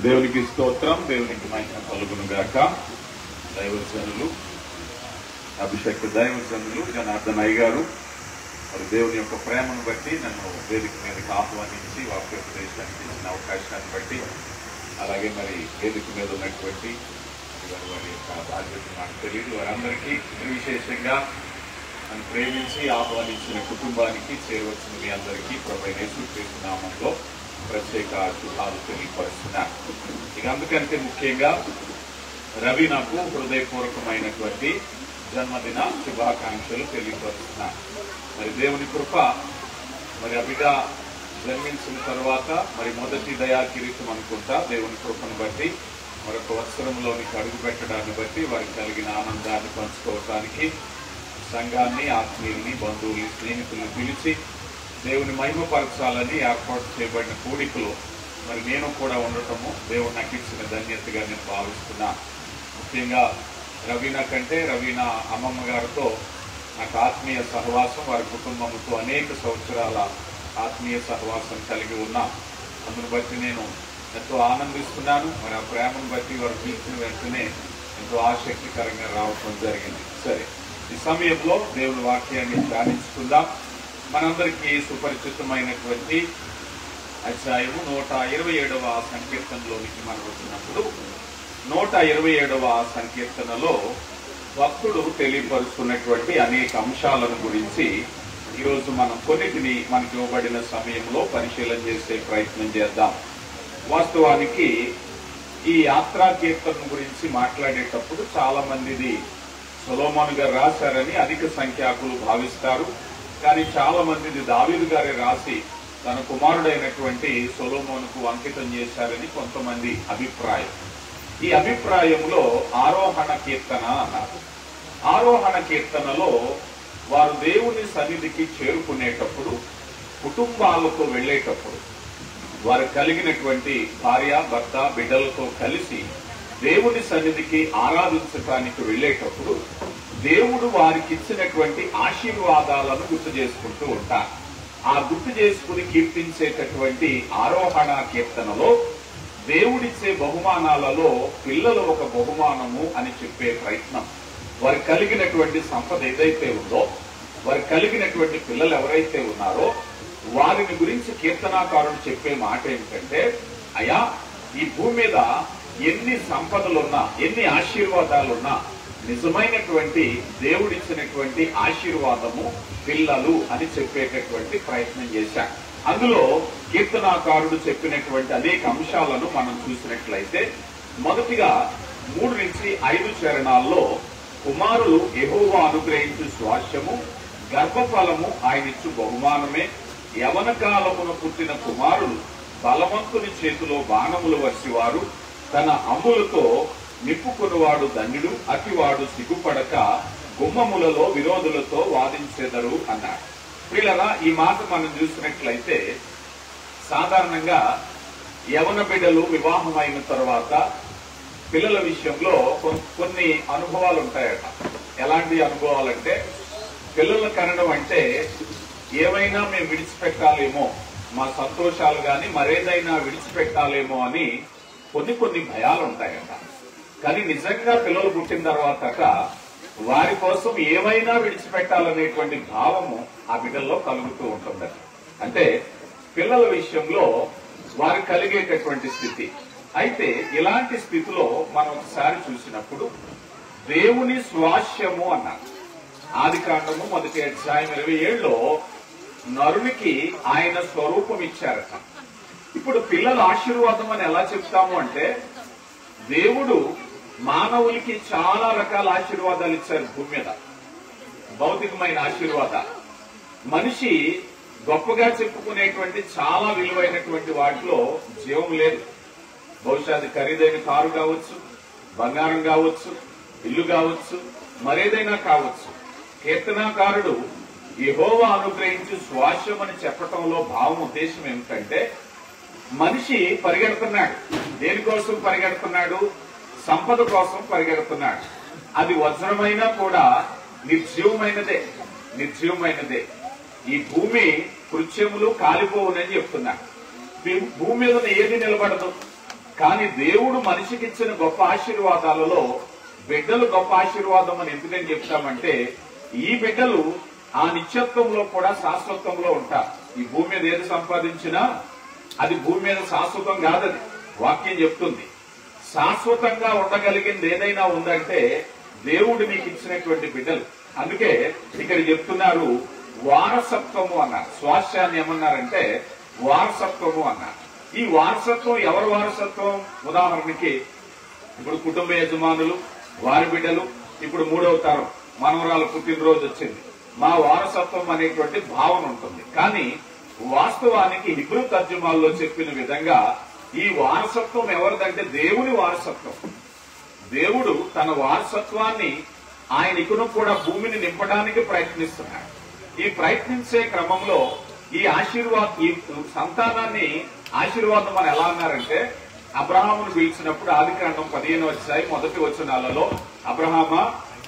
దేవునికి స్తోత్రం, దేవునికి మహిమ కలుగును గాక. దైవజనులు, అభిషేక దైవజనులు జనార్దన్ అయ్య గారు మరి దేవుని యొక్క ప్రేమను బట్టి నన్ను వేదిక మీదకి ఆహ్వానించి వాక్యోపదేశానికి ఇచ్చిన అవకాశాన్ని బట్టి, అలాగే మరి వేదిక మీద ఉన్నటువంటి వారి యొక్క బాధ్యత నాకు తెలియదు. వారందరికీ విశేషంగా నన్ను ప్రేమించి ఆహ్వానించిన కుటుంబానికి చేరవచ్చిన మీ అందరికీ ప్రభువైన యేసుక్రీస్తు నామములో ప్రత్యేక శుభాలు తెలియపరుస్తున్నారు. ఇక అందుకంటే ముఖ్యంగా రవి నాకు హృదయపూర్వకమైనటువంటి జన్మదిన శుభాకాంక్షలు తెలియపరుస్తున్నారు. మరి దేవుని కృప మరి అవిగా జన్మించిన తర్వాత మరి మొదటి దయా కిరీటం అనుకుంటా దేవుని కృపను బట్టి మరొక వత్సరంలోనికి అడుగు పెట్టడాన్ని బట్టి వారికి కలిగిన ఆనందాన్ని పంచుకోవటానికి సంఘాన్ని, ఆత్మీయుల్ని, బంధువుల్ని, స్నేహితులను పిలిచి దేవుని మహిమపరచాలని ఏర్పాటు చేయబడిన కూడికలో మరి నేను కూడా ఉండటము దేవుడు నాకు ఇచ్చిన ధన్యతగా నేను భావిస్తున్నా. ముఖ్యంగా రవీనా కంటే రవీనా అమ్మమ్మ గారితో నాకు ఆత్మీయ సహవాసం, వారి కుటుంబంతో అనేక సంవత్సరాల ఆత్మీయ సహవాసం కలిగి ఉన్నా. అందును బట్టి నేను ఎంతో ఆనందిస్తున్నాను. మరి ఆ ప్రేమను బట్టి వారు పిలిచిన వెంటనే ఎంతో ఆసక్తికరంగా రావటం జరిగింది. సరే, ఈ సమయంలో దేవుని వాక్యాన్ని ధ్యానించుకుందాం. మనందరికీ సుపరిచితమైనటువంటి అధ్యాయము 127వ సంకీర్తనలోనికి మనం వచ్చినప్పుడు 127వ సంకీర్తనలో భక్తుడు తెలియపరుస్తున్నటువంటి అనేక అంశాలను గురించి ఈరోజు మనం కొన్నిటిని మనకి ఇవ్వబడిన సమయంలో పరిశీలన చేసే ప్రయత్నం చేద్దాం. వాస్తవానికి ఈ యాత్రా కీర్తన గురించి మాట్లాడేటప్పుడు చాలా మందిది సొలొమోను గారు రాశారని అధిక సంఖ్యాకులు భావిస్తారు. కానీ చాలా మందిది దావీదు గారే రాసి తన కుమారుడైనటువంటి సొలొమోనుకు అంకితం చేశారని కొంతమంది అభిప్రాయం. ఈ అభిప్రాయంలో ఆరోహణ కీర్తన అన్నారు. ఆరోహణ కీర్తనలో వారు దేవుని సన్నిధికి చేరుకునేటప్పుడు, కుటుంబాలతో వెళ్ళేటప్పుడు, వారు కలిగినటువంటి భార్య భర్త బిడ్డలతో కలిసి దేవుని సన్నిధికి ఆరాధించడానికి వెళ్ళేటప్పుడు దేవుడు వారికి ఇచ్చినటువంటి ఆశీర్వాదాలను గుర్తు చేసుకుంటూ ఉంటారు. ఆ గుర్తు చేసుకుని కీర్తించేటటువంటి ఆరోహణ కీర్తనలో దేవుడిచ్చే బహుమానాలలో పిల్లలు ఒక బహుమానము అని చెప్పే ప్రయత్నం. వారు కలిగినటువంటి సంపద ఏదైతే ఉందో, వారు కలిగినటువంటి పిల్లలు ఎవరైతే ఉన్నారో వారిని గురించి కీర్తనాకారుడు చెప్పే మాట ఏమిటంటే, అయ్యా ఈ భూమి మీద ఎన్ని సంపదలున్నా, ఎన్ని ఆశీర్వాదాలున్నా నిజమైనటువంటి దేవుడిచ్చినటువంటి ఆశీర్వాదము పిల్లలు అని చెప్పేటటువంటి ప్రయత్నం చేశారు. అందులో కీర్తనాకారుడు చెప్పినటువంటి అనేక అంశాలను మనం చూసినట్లయితే, మొదటిగా 3 నుంచి 5 చరణాల్లో కుమారులు యెహోవా అనుగ్రహించు స్వాస్థ్యము, గర్భఫలము ఆయనిచ్చు బహుమానమే, యవన కాలమున పుట్టిన కుమారులు బలవంతుని చేతిలో బాణములు వర్షివారు, తన అమ్ములతో నిప్పుకొనువాడు దండుడు, అతివాడు సిగ్గుపడక గుమ్మములలో విరోధులతో వాదించెదరు అన్నాడు. ప్రియులారా, ఈ మాట మనం చూసినట్లయితే సాధారణంగా యవన బిడ్డలు వివాహం అయిన తర్వాత పిల్లల విషయంలో కొన్ని అనుభవాలు ఉంటాయట. ఎలాంటి అనుభవాలంటే, పిల్లలు కనడం అంటే ఏమైనా మేము విడిచిపెట్టాలేమో, మా సంతోషాలు కానీ మరేదైనా విడిచిపెట్టాలేమో అని కొన్ని భయాలు ఉంటాయట. కానీ నిజంగా పిల్లలు పుట్టిన తర్వాత వారి కోసం ఏమైనా విడిచిపెట్టాలనేటువంటి భావము ఆ బిడ్డల్లో కలుగుతూ ఉంటుందట. అంటే పిల్లల విషయంలో వారు కలిగేటటువంటి స్థితి. అయితే ఇలాంటి స్థితిలో మనం ఒకసారి చూసినప్పుడు దేవుని స్వాస్థ్యము అన్నారు. ఆదికాండము 1వ అధ్యాయం 27లో నరునికి ఆయన స్వరూపం ఇచ్చారట. ఇప్పుడు పిల్లల ఆశీర్వాదం అని ఎలా చెప్తాము అంటే, దేవుడు మానవులకి చాలా రకాల ఆశీర్వాదాలు ఇచ్చారు భూమి మీద, భౌతికమైన ఆశీర్వాదాలు. మనిషి గొప్పగా చెప్పుకునేటువంటి చాలా విలువైనటువంటి వాటిలో జీవం లేదు. బహుశా అది ఖరీదైన కారు కావచ్చు, బంగారం కావచ్చు, ఇల్లు కావచ్చు, మరేదైనా కావచ్చు. కీర్తనాకారుడు యెహోవా అనుగ్రహించి స్వాస్థ్యం అని చెప్పటంలో భావం ఉద్దేశం ఏమిటంటే, మనిషి పరిగెడుతున్నాడు. దేనికోసం పరిగెడుతున్నాడు? సంపద కోసం పరిగెడుతున్నాడు. అది వజ్రమైనా కూడా నిర్జీవమైనదే. ఈ భూమి కృత్యములు కాలిపోవునని చెప్తున్నాడు. భూమి మీద ఏది నిలబడదు. కానీ దేవుడు మనిషికి ఇచ్చిన గొప్ప ఆశీర్వాదాలలో బిడ్డలు గొప్ప ఆశీర్వాదం అని ఎందుకని చెప్తామంటే, ఈ బిడ్డలు ఆ నిత్యత్వంలో కూడా శాశ్వతంలో ఉంటారు. ఈ భూమి మీద ఏది సంపాదించినా అది భూమి మీద శాశ్వతం కాదది. వాక్యం చెప్తుంది. శాశ్వతంగా ఉండగలిగింది ఏదైనా ఉందంటే దేవుడు నీకు ఇచ్చినటువంటి బిడ్డలు. అందుకే ఇక్కడ చెప్తున్నారు వారసత్వము అన్నారు. స్వాస్థ్యాన్ని ఏమన్నారంటే వారసత్వము అన్నారు. ఈ వారసత్వం ఎవరి వారసత్వం? ఉదాహరణకి ఇప్పుడు కుటుంబ యజమానులు, వారి బిడ్డలు, ఇప్పుడు 3వ తరం మనవరాలు పుట్టినరోజు వచ్చింది, మా వారసత్వం అనేటువంటి భావన ఉంటుంది. కానీ వాస్తవానికి హిబ్రూ తర్జుమాల్లో చెప్పిన విధంగా ఈ వారసత్వం ఎవరిదంటే దేవుని వారసత్వం. దేవుడు తన వారసత్వాన్ని ఆయనకును కూడా భూమిని నింపడానికి ప్రయత్నిస్తున్నాడు. ఈ ప్రయత్నించే క్రమంలో ఈ సంతానాన్ని ఆశీర్వాదం అని ఎలా అన్నారంటే, అబ్రహామును పిలిచినప్పుడు ఆదికాండం 15వ అధ్యాయం 1వ వచనాలలో, అబ్రహామా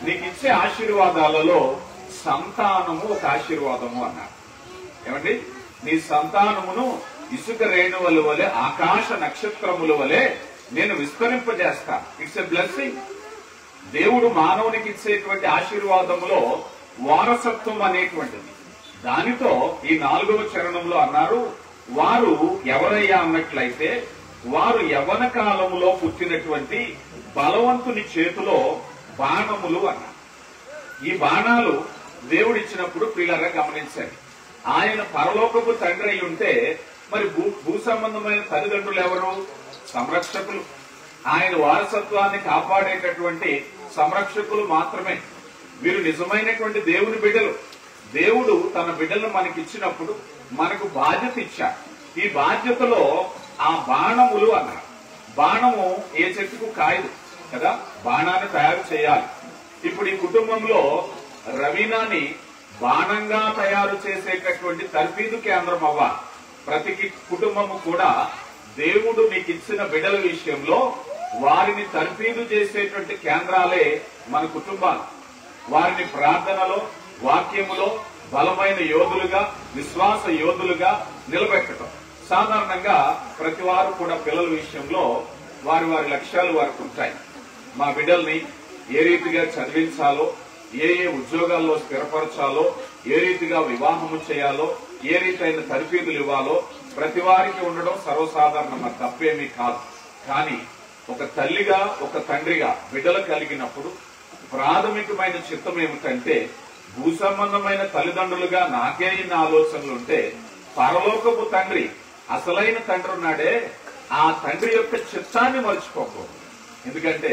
నీకు ఇచ్చే ఆశీర్వాదాలలో సంతానము ఒక ఆశీర్వాదము అన్నారు. ఏమండి? నీ సంతానమును ఇసుక రేణువుల వలె, ఆకాశ నక్షత్రముల వలె నేను విస్తరింపజేస్తాను. It's a blessing. దేవుడు మానవునికి ఇచ్చేటువంటి ఆశీర్వాదములో వారసత్వం అనేటువంటిది. దానితో ఈ 4వ చరణంలో అన్నారు, వారు ఎవరయ్యా అన్నట్లయితే వారు యవ్వన కాలములో పుట్టినటువంటి బలవంతుని చేతిలో బాణములు అన్నారు. ఈ బాణాలు దేవుడు ఇచ్చినప్పుడు ప్రియులారా గమనించండి, ఆయన పరలోకపు తండ్రి అయి ఉంటే మరి భూ సంబంధమైన తల్లిదండ్రులు ఎవరు? సంరక్షకులు. ఆయన వారసత్వాన్ని కాపాడేటటువంటి సంరక్షకులు మాత్రమే. వీరు నిజమైనటువంటి దేవుని బిడ్డలు. దేవుడు తన బిడ్డలను మనకిచ్చినప్పుడు మనకు బాధ్యత ఇచ్చాడు. ఈ బాధ్యతలో ఆ బాణములు అన్నారు. బాణము ఏ చెట్టుకు కాయదు కదా, బాణాన్ని తయారు చేయాలి. ఇప్పుడు ఈ కుటుంబంలో రవీనాని బాణంగా తయారు చేసేటటువంటి తర్ఫీదు కేంద్రం అవ్వాలి. ప్రతి కుటుంబము కూడా దేవుడు నీకు ఇచ్చిన బిడ్డల విషయంలో వారిని తర్ఫీదు చేసేటువంటి కేంద్రాలే మన కుటుంబాలు. వారిని ప్రార్థనలో, వాక్యములో బలమైన యోధులుగా, విశ్వాస యోధులుగా నిలబెట్టడం. సాధారణంగా ప్రతి వారు కూడా పిల్లల విషయంలో వారి వారి లక్ష్యాలు వారికి ఉంటాయి. మా బిడ్డల్ని ఏ రీతిగా చదివించాలో, ఏ ఏ ఉద్యోగాల్లో స్థిరపరచాలో, ఏ రీతిగా వివాహము చేయాలో, ఏ రీతైన తర్ఫీదులు ఇవ్వాలో ప్రతి వారికి ఉండడం సర్వసాధారణం. తప్పేమీ కాదు. కానీ ఒక తల్లిగా, ఒక తండ్రిగా బిడ్డలు కలిగినప్పుడు ప్రాథమికమైన చిత్తం ఏమిటంటే, భూ సంబంధమైన తల్లిదండ్రులుగా నాకే ఇన్ని ఆలోచనలు ఉంటే పరలోకపు తండ్రి, అసలైన తండ్రి ఉన్నాడే, ఆ తండ్రి యొక్క చిత్తాన్ని మర్చిపోకూడదు. ఎందుకంటే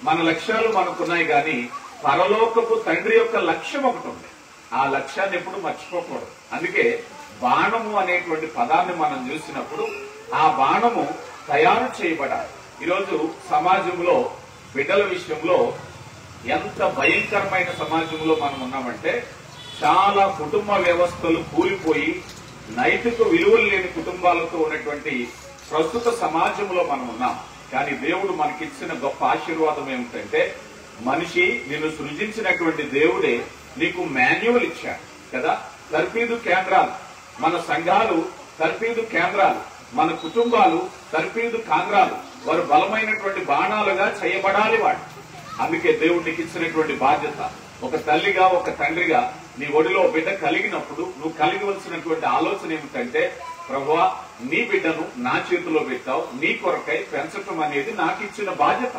మన లక్ష్యాలు మనకున్నాయి, కానీ పరలోకపు తండ్రి యొక్క లక్ష్యం ఒకటి ఉంది. ఆ లక్ష్యాన్ని ఎప్పుడు మర్చిపోకూడదు. అందుకే బాణము అనేటువంటి పదాన్ని మనం చూసినప్పుడు ఆ బాణము తయారు చేయబడాలి. ఈరోజు సమాజంలో బిడ్డల విషయంలో ఎంత భయంకరమైన సమాజంలో మనం ఉన్నామంటే, చాలా కుటుంబ వ్యవస్థలు కూలిపోయి నైతిక విలువలు లేని కుటుంబాలతో ఉన్నటువంటి ప్రస్తుత సమాజంలో మనం ఉన్నాం. కానీ దేవుడు మనకిచ్చిన గొప్ప ఆశీర్వాదం ఏమిటంటే, మనిషి నిన్ను సృజించినటువంటి దేవుడే నీకు మాన్యువల్ ఇచ్చాడు కదా. తర్ఫీదు కేంద్రాలు, మన సంఘాలు తర్ఫీదు కేంద్రాలు, మన కుటుంబాలు తర్ఫీదు కేంద్రాలు. వారు బలమైనటువంటి బాణాలుగా చేయబడాలి వాడు. అందుకే దేవుడికి ఇచ్చినటువంటి బాధ్యత, ఒక తల్లిగా, ఒక తండ్రిగా నీ ఒడిలో బిడ్డ కలిగినప్పుడు నువ్వు కలిగవలసినటువంటి ఆలోచన ఏమిటంటే, ప్రభువా నీ బిడ్డను నా చేతిలో పెట్టావు, నీ కొరకై పెంచటం అనేది నాకు ఇచ్చిన బాధ్యత.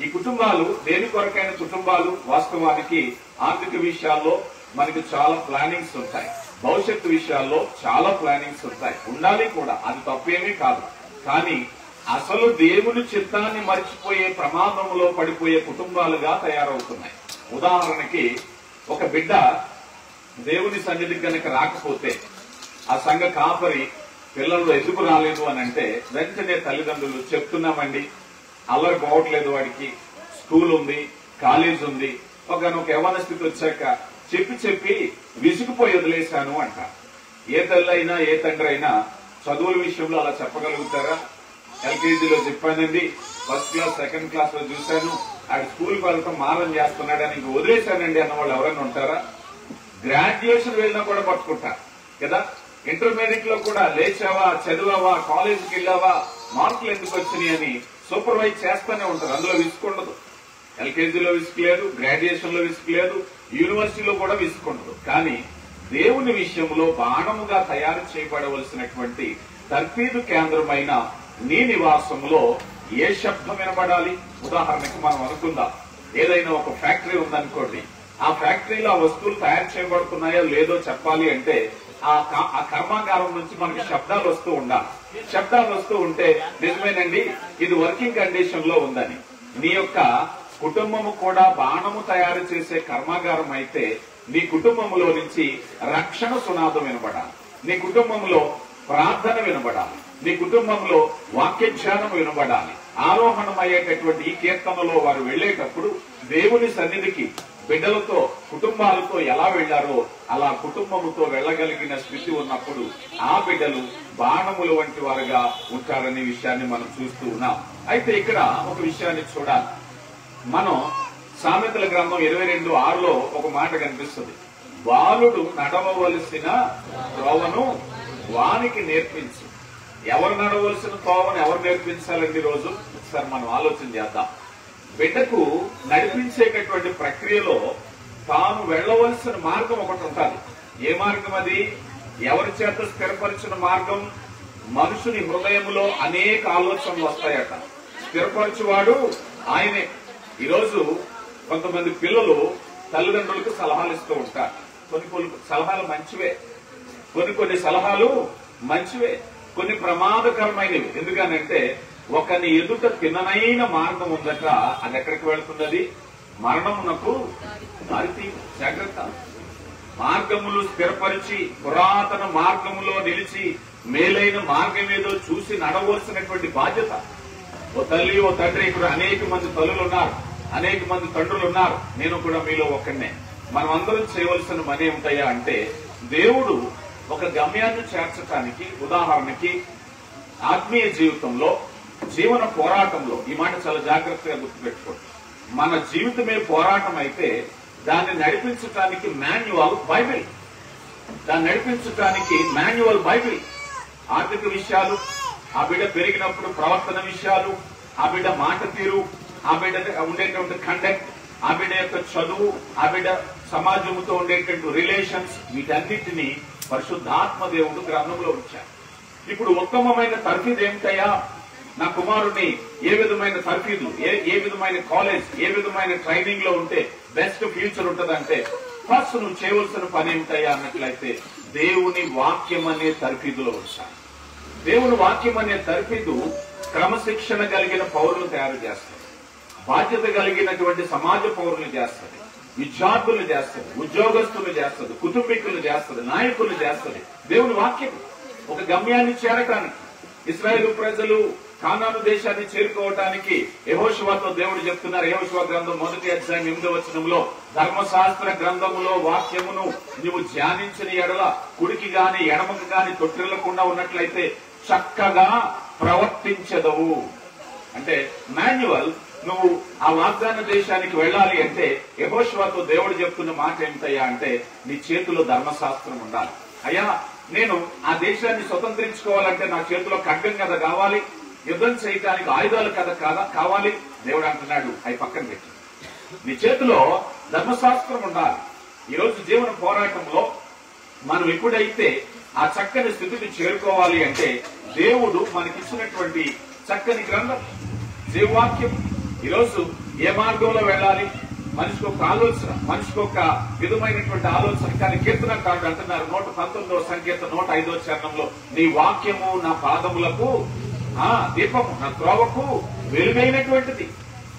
ఈ కుటుంబాలు దేని కొరకైన కుటుంబాలు? వాస్తవానికి ఆర్థిక విషయాల్లో మనకి చాలా ప్లానింగ్స్ ఉంటాయి, భవిష్యత్తు విషయాల్లో చాలా ప్లానింగ్స్ ఉంటాయి, ఉండాలి కూడా, అది తప్పేమీ కాదు. కానీ అసలు దేవుని చిత్తాన్ని మర్చిపోయే ప్రమాదంలో పడిపోయే కుటుంబాలుగా తయారవుతున్నాయి. ఉదాహరణకి ఒక బిడ్డ దేవుని సన్నిధికి కనుక రాకపోతే, ఆ సంఘ కాపరి పిల్లలు ఎందుకు రాలేదు అని అంటే, వెంటనే తల్లిదండ్రులు చెప్తున్నామండి, అల్లరి పోవట్లేదు, వాడికి స్కూల్ ఉంది, కాలేజ్ ఉంది, ఒక యవ్వన స్థితి వచ్చాక చెప్పి విసిగిపోయి వదిలేశాను అంట. ఏ తల్లి అయినా, ఏ తండ్రి అయినా చదువుల విషయంలో అలా చెప్పగలుగుతారా? ఎల్కేజీలో చెప్పానండి, ఫస్ట్ క్లాస్, సెకండ్ క్లాస్ లో చూశాను, ఆడు స్కూల్కి వెళ్ళటం మారం చేస్తున్నాడని ఇంక వదిలేశానండి అన్న వాళ్ళు ఎవరైనా ఉంటారా? గ్రాడ్యుయేషన్ వెళ్ళినా కూడా పట్టుకుంటారు కదా. ఇంటర్మీడియట్ లో కూడా లేచావా, చదివావా, కాలేజీకి వెళ్ళావా, మార్కులు ఎందుకు వచ్చినాయి అని సూపర్వైజ్ చేస్తూనే ఉంటారు. అందులో విసుకుండదు. ఎల్కేజీలో విసుకులేదు, గ్రాడ్యుయేషన్ లో విసుకులేదు, యూనివర్సిటీలో కూడా విసుకుండదు. కానీ దేవుని విషయంలో బాణముగా తయారు చేయబడవలసినటువంటి తర్ఫీదు కేంద్రమైన నీ నివాసంలో ఏ శబ్దం వినబడాలి? ఉదాహరణకు మనం అనుకుందాం, ఏదైనా ఒక ఫ్యాక్టరీ ఉందనుకోండి, ఆ ఫ్యాక్టరీలో ఆ వస్తువులు తయారు చేయబడుతున్నాయో లేదో చెప్పాలి అంటే ఆ కర్మాగారం నుంచి మనకి శబ్దాలు వస్తూ ఉండాలి. శబ్దాలు వస్తూ ఉంటే నిజమేనండి, ఇది వర్కింగ్ కండిషన్ లో ఉందని. నీ యొక్క కుటుంబము కూడా బాణము తయారు చేసే కర్మాగారం అయితే నీ కుటుంబంలో నుంచి రక్షణ సునాదం వినబడాలి, నీ కుటుంబంలో ప్రార్థన వినబడాలి, నీ కుటుంబంలో వాక్య ధ్యానం వినబడాలి. ఆరోహణం అయ్యేటటువంటి ఈ కీర్తనలో వారు వెళ్లేటప్పుడు దేవుని సన్నిధికి బిడ్డలతో, కుటుంబాలతో ఎలా వెళ్లారో అలా కుటుంబముతో వెళ్లగలిగిన స్థితి ఉన్నప్పుడు ఆ బిడ్డలు బాణములు వంటి వారుగా ఉంటారనే విషయాన్ని మనం చూస్తూ ఉన్నాం. అయితే ఇక్కడ ఒక విషయాన్ని చూడాలి. మనం సామెతల గ్రంథం 22:6లో ఒక మాట కనిపిస్తుంది, బాలుడు నడవవలసిన త్రోవను వానికి నేర్పించు. ఎవరు నడవలసిన త్రోవను ఎవరు నేర్పించాలండి? రోజు ఒకసారి మనం ఆలోచన చేద్దాం. బిడ్డకు నడిపించేటటువంటి ప్రక్రియలో తాను వెళ్లవలసిన మార్గం ఒకటి ఉంటుంది. ఏ మార్గం అది? ఎవరి చేత స్థిరపరిచిన మార్గం? మనుషుని హృదయంలో అనేక ఆలోచనలు వస్తాయట, స్థిరపరచువాడు ఆయనే. ఈరోజు కొంతమంది పిల్లలు తల్లిదండ్రులకు సలహాలు ఇస్తూ ఉంటారు. కొన్ని సలహాలు మంచివే, కొన్ని సలహాలు మంచివే, కొన్ని ప్రమాదకరమైనవి. ఎందుకనంటే ఒకని ఎదుట తిన్ననైన మార్గం ఉందట, అది ఎక్కడికి వెళ్తున్నది? మరణమునకు దారి. జాగ్రత్త. మార్గములు స్థిరపరిచి పురాతన మార్గములో నిలిచి మేలైన మార్గం ఏదో చూసి నడవలసినటువంటి బాధ్యత. ఓ తల్లి, ఓ తండ్రి, ఇక్కడ అనేక మంది తల్లులు ఉన్నారు, అనేక మంది తండ్రులు ఉన్నారు, నేను కూడా మీలో ఒక్కనే. మనం అందరం చేయవలసిన పని ఏమిటయ్యా అంటే, దేవుడు ఒక గమ్యాన్ని చేర్చడానికి, ఉదాహరణకి ఆత్మీయ జీవితంలో, జీవన పోరాటంలో, ఈ మాట చాలా జాగ్రత్తగా గుర్తుపెట్టుకోండి. మన జీవితమే పోరాటం అయితే దాన్ని నడిపించడానికి మాన్యువల్ బైబిల్. దాన్ని నడిపించడానికి మాన్యువల్ బైబిల్. ఆర్థిక విషయాలు, ఆ బిడ్డ పెరిగినప్పుడు ప్రవర్తన విషయాలు, ఆ బిడ్డ మాట తీరు, ఆ బిడ్డ ఉండేటువంటి కండక్ట్, ఆ బిడ్డ యొక్క చదువు, ఆ బిడ్డ సమాజంతో ఉండేటువంటి రిలేషన్స్, వీటన్నిటినీ పరిశుద్ధాత్మ దేవుడు గ్రంథంలో ఉంచారు. ఇప్పుడు ఉత్తమమైన తర్ఫీదు ఏమిటయ్యా? నా కుమారుడిని ఏ విధమైన తర్ఫీదు, ఏ విధమైన కాలేజ్, ఏ విధమైన ట్రైనింగ్ లో ఉంటే బెస్ట్ ఫ్యూచర్ ఉంటదంటే, ఫస్ట్ నువ్వు చేయవలసిన పని ఏమిటయ్యా అన్నట్లయితే దేవుని వాక్యం అనే తర్ఫీదులో ఉంచాలి. దేవుని వాక్యం అనే తర్ఫీదు క్రమశిక్షణ కలిగిన పౌరులు తయారు చేస్తుంది, బాధ్యత కలిగినటువంటి సమాజ పౌరులు చేస్తుంది, విద్యార్థులు చేస్తుంది, ఉద్యోగస్తులు చేస్తుంది, కుటుంబీకులు చేస్తుంది, నాయకులు చేస్తుంది. దేవుని వాక్యం ఒక గమ్యాన్ని చేరటానికి, ఇశ్రాయేలు ప్రజలు కానాను దేశాన్ని చేరుకోవటానికి యెహోషువతో దేవుడు చెప్తున్నారు. యెహోషువ గ్రంథం 1వ అధ్యాయం 8వ వచనంలో, ధర్మశాస్త్ర గ్రంథములో వాక్యమును నువ్వు ధ్యానించిన ఎడల కుడికి గాని ఎడమకు గాని తొట్టిల్లకుండా ఉన్నట్లయితే చక్కగా ప్రవర్తించదవు. అంటే మాన్యువల్. నువ్వు ఆ వాగ్దాన దేశానికి వెళ్ళాలి అంటే యెహోషువతో దేవుడు చెప్తున్న మాట ఏమిటయ్యా అంటే, నీ చేతిలో ధర్మశాస్త్రం ఉండాలి. అయ్యా, నేను ఆ దేశాన్ని స్వతంత్రించుకోవాలంటే నా చేతిలో ఖడ్గం కదా కావాలి, యుద్ధం చేయడానికి ఆయుధాలు కదా కావాలి. దేవుడు అంటున్నాడు, అవి పక్కన పెట్టి నీ చేతిలో ధర్మశాస్త్రం ఉండాలి. ఈరోజు జీవన పోరాటంలో మనం ఎప్పుడైతే ఆ చక్కని స్థితిని చేరుకోవాలి అంటే, దేవుడు మనకిచ్చినటువంటి చక్కని గ్రంథం జీవవాక్యం. ఈరోజు ఏ మార్గంలో వెళ్ళాలి, మనిషికి ఒక ఆలోచన, మనిషికి ఒక విధమైనటువంటి ఆలోచన. కానీ కీర్తనకారుడు అంటున్నారు 119వ సంకీర్తన 105వ చరణంలో, నీ వాక్యము నా పాదములకు దీపము, నా త్రోవకు వెలుగైనటువంటిది.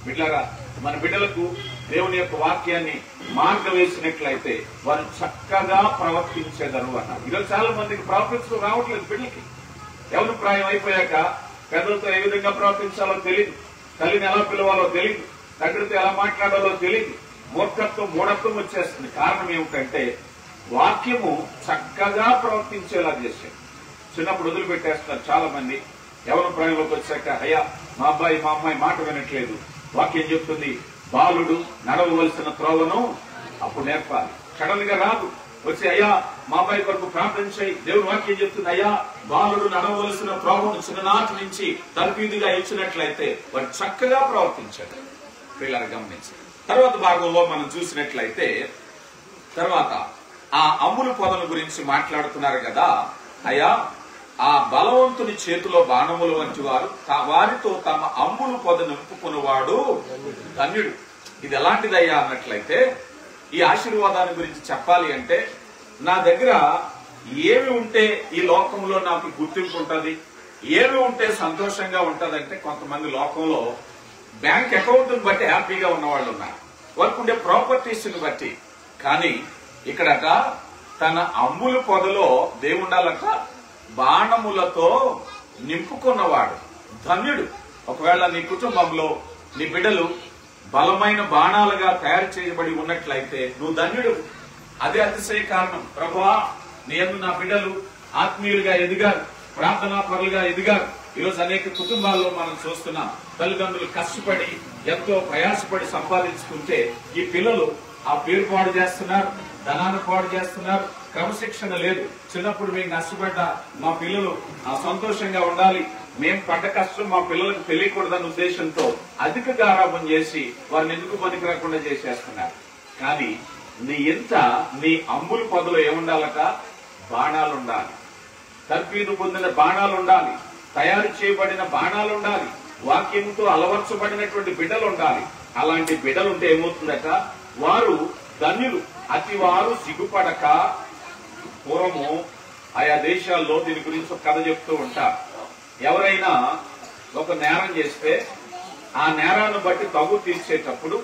బిడ్డలారా, మన బిడ్డలకు దేవుని యొక్క వాక్యాన్ని మార్గం వేసినట్లయితే వారు చక్కగా ప్రవర్తించేదరు అన్నారు. ఈరోజు చాలా మందికి ప్రవర్తించడం రావట్లేదు. బిడ్డలకి ఎవరు ప్రాయం అయిపోయాక పెద్దలతో ఏ విధంగా ప్రవర్తించాలో తెలియదు, తల్లిని ఎలా పిలవాలో తెలియదు, తండ్రితో ఎలా మాట్లాడాలో తెలియదు, మూఢత్వం వచ్చేస్తుంది. కారణం ఏమిటంటే వాక్యము చక్కగా ప్రవర్తించేలా చేశారు. చిన్నప్పుడు వదిలిపెట్టేస్తున్నారు చాలా మంది. ఎవరి ప్రాయంలోకి వచ్చాక, అయ్యా మా అబ్బాయి మా అమ్మాయి మాట వినట్లేదు, వాక్యం చెప్తుంది బాలుడు నడవవలసిన త్రోవను అప్పుడు నేర్పాలి. సడన్ గా రాదు, వచ్చి అయ్యా మా అబ్బాయి కొరకు ప్రార్థన చేయి, దేవుని వాక్యం చెప్తుంది అయ్యా బాలుడు నడవలసిన త్రోవను చిన్ననాటి నుంచి తర్ఫీదుగా ఇచ్చినట్లయితే వారు చక్కగా ప్రవర్తించారు. పిల్లలు గమనించి తర్వాత భాగంలో మనం చూసినట్లయితే, తర్వాత ఆ అమ్ములు పొదల గురించి మాట్లాడుతున్నారు కదా. అయ్యా, ఆ బలవంతుని చేతిలో బాణములు వంటి వారు వారితో తమ అమ్ములు పొద నింపుకునేవాడు ధన్యుడు. ఇది ఎలాంటిదయ్యా అన్నట్లయితే, ఈ ఆశీర్వాదాన్ని గురించి చెప్పాలి అంటే, నా దగ్గర ఏమి ఉంటే ఈ లోకంలో నాకు గుర్తింపు ఉంటుంది, ఏమి ఉంటే సంతోషంగా ఉంటుందంటే, కొంతమంది లోకంలో బ్యాంక్ అకౌంట్ ని బట్టి హ్యాపీగా ఉన్న వాళ్ళు ఉన్నారు, వారికి ఉండే ప్రాపర్టీస్ ని బట్టి. కానీ ఇక్కడట తన అమ్ములు పొదలో దేవుండాలట బాణములతో నింపుకున్నవాడు ధన్యుడు. ఒకవేళ నీ కుటుంబంలో నీ బిడ్డలు బలమైన బాణాలుగా తయారు చేయబడి ఉన్నట్లయితే నువ్వు ధన్యుడు. అదే అతిశయ కారణం. ప్రభువా, నీ యందు నా బిడ్డలు ఆత్మీయులుగా ఎదిగారు, ప్రార్థనా పరులుగా ఎదిగారు. ఈరోజు అనేక కుటుంబాల్లో మనం చూస్తున్నాం, తల్లిదండ్రులు కష్టపడి ఎంతో ప్రయాసపడి సంపాదించుకుంటే ఈ పిల్లలు ఆ పేరు పాడు చేస్తున్నారు, ధనాన్ని పాడు చేస్తున్నారు, క్రమశిక్షణ లేదు. చిన్నప్పుడు మేము నష్టపడ్డా మా పిల్లలు సంతోషంగా ఉండాలి, మేము పడ్డ కష్టం మా పిల్లలకు తెలియకూడదన్న ఉద్దేశంతో అధిక గారాబం చేసి వారిని ఎందుకు పనికి రాకుండా చేసేస్తున్నారు. కానీ నీ అమ్ములు పొదలో ఏముండాలట? బాణాలు ఉండాలి, తర్ఫీదు పొందిన బాణాలు ఉండాలి, తయారు చేయబడిన బాణాలు ఉండాలి, వాక్యంతో అలవర్చబడినటువంటి బిడ్డలు ఉండాలి. అలాంటి బిడ్డలు ఉంటే ఏమవుతుందట? వారు ధన్యులు అతివారు సిగ్గుపడక. పూర్వము ఆయా దేశాల్లో దీని గురించి ఒక కథ చెప్తూ ఉంటారు. ఎవరైనా ఒక నేరం చేస్తే ఆ నేరాన్ని బట్టి తగు తీర్చేటప్పుడు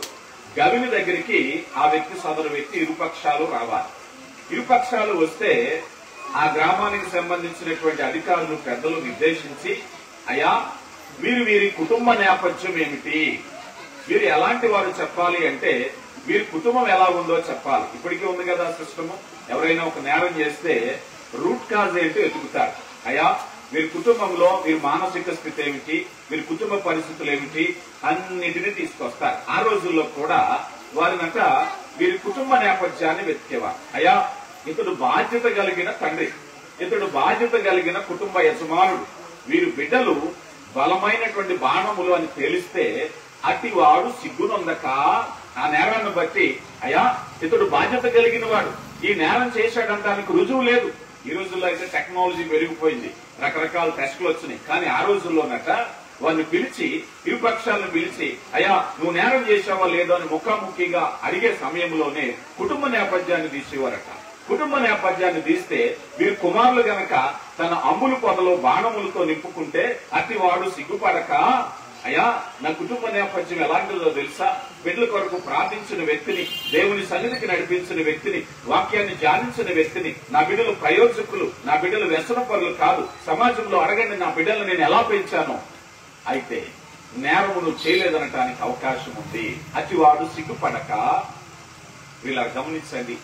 గవిని దగ్గరికి ఆ వ్యక్తి సదరు వ్యక్తి ఇరుపక్షాలు రావాలి. ఇరుపక్షాలు వస్తే ఆ గ్రామానికి సంబంధించినటువంటి అధికారులు పెద్దలు నిర్దేశించి, అయ్యా వీరి కుటుంబ నేపథ్యం ఏమిటి, వీరు ఎలాంటి వారు చెప్పాలి అంటే వీరి కుటుంబం ఎలా ఉందో చెప్పాలి. ఇప్పటికీ ఉంది కదా సిస్టము. ఎవరైనా ఒక నేరం చేస్తే రూట్ కాజ్ ఏంటో ఎదుగుతారు. అయ్యా వీరి కుటుంబంలో వీరి మానసిక స్థితి ఏమిటి, వీరి కుటుంబ పరిస్థితులు ఏమిటి అన్నిటినీ తీసుకొస్తారు. ఆ రోజుల్లో కూడా వారినట వీరి కుటుంబ నేపథ్యాన్ని వెతికేవారు. అయ్యా ఇతడు బాధ్యత కలిగిన తండ్రి, ఇతడు బాధ్యత కలిగిన కుటుంబ యజమానుడు, వీరి బిడ్డలు బలమైనటువంటి బాణములు అని తెలిస్తే అటివాడు సిగ్గునొందక ఆ నేరాన్ని బట్టి, అయ్యా ఇతడు బాధ్యత కలిగిన వాడు, ఈ నేరం చేశాడంటానికి రుజువు లేదు. ఈ రోజుల్లో అయితే టెక్నాలజీ పెరిగిపోయింది, రకరకాల టెస్టులు వచ్చినాయి. కానీ ఆ రోజుల్లోనట వారిని పిలిచి, ఇరుపక్షాలను పిలిచి, అయ్యా నువ్వు నేరం చేశావా లేదో అని ముఖాముఖిగా అడిగే సమయంలోనే కుటుంబ నేపథ్యాన్ని తీసేవారట. కుటుంబ నేపథ్యాన్ని తీస్తే వీరి కుమారులు గనక తన అమ్ములు పొదలో బాణములతో నింపుకుంటే అతివాడు సిగ్గుపడక, అయ్యా నా కుటుంబ నేపథ్యం ఎలాంటిదో తెలుసా, బిడ్డల కొరకు ప్రార్థించిన వ్యక్తిని, దేవుని సన్నిధికి నడిపించిన వ్యక్తిని, వాక్యాన్ని ధ్యానించిన వ్యక్తిని, నా బిడ్డలు ప్రయోజకులు, నా బిడ్డలు వ్యసన పరులు కాదు, సమాజంలో అడగండి నా బిడ్డలను నేను ఎలా పెంచాను. అయితే నేరమును చేయలేదనటానికి అవకాశం ఉంది. అతివాడు సిగ్గుపడక. వీళ్ళ గమనించండి,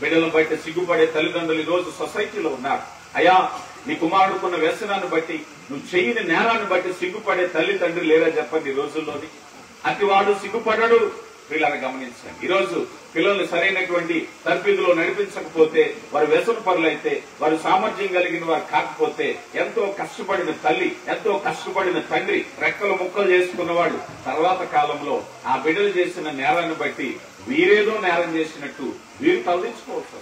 బిడ్డలను బట్టి సిగ్గుపడే తల్లిదండ్రులు ఈ రోజు సొసైటీలో ఉన్నారు. అయ్యా నీ కుమారుడుకున్న వ్యసనాన్ని బట్టి, నువ్వు చేయని నేరాన్ని బట్టి సిగ్గుపడే తల్లి తండ్రి లేరా చెప్పండి ఈ రోజుల్లోని. అతివాడు సిగ్గుపడడు. వీళ్ళని గమనించండి. ఈ రోజు పిల్లల్ని సరైనటువంటి తర్ఫీదులో నడిపించకపోతే, వారు వ్యసన పరులైతే, వారు సామర్థ్యం కలిగిన వారు కాకపోతే, ఎంతో కష్టపడిన తల్లి, ఎంతో కష్టపడిన తండ్రి రెక్కలు ముక్కలు చేసుకున్నవాడు తర్వాత కాలంలో ఆ బిడ్డలు చేసిన నేరాన్ని బట్టి వీరేదో నేరం చేసినట్టు వీరు తలదించుకోవచ్చు.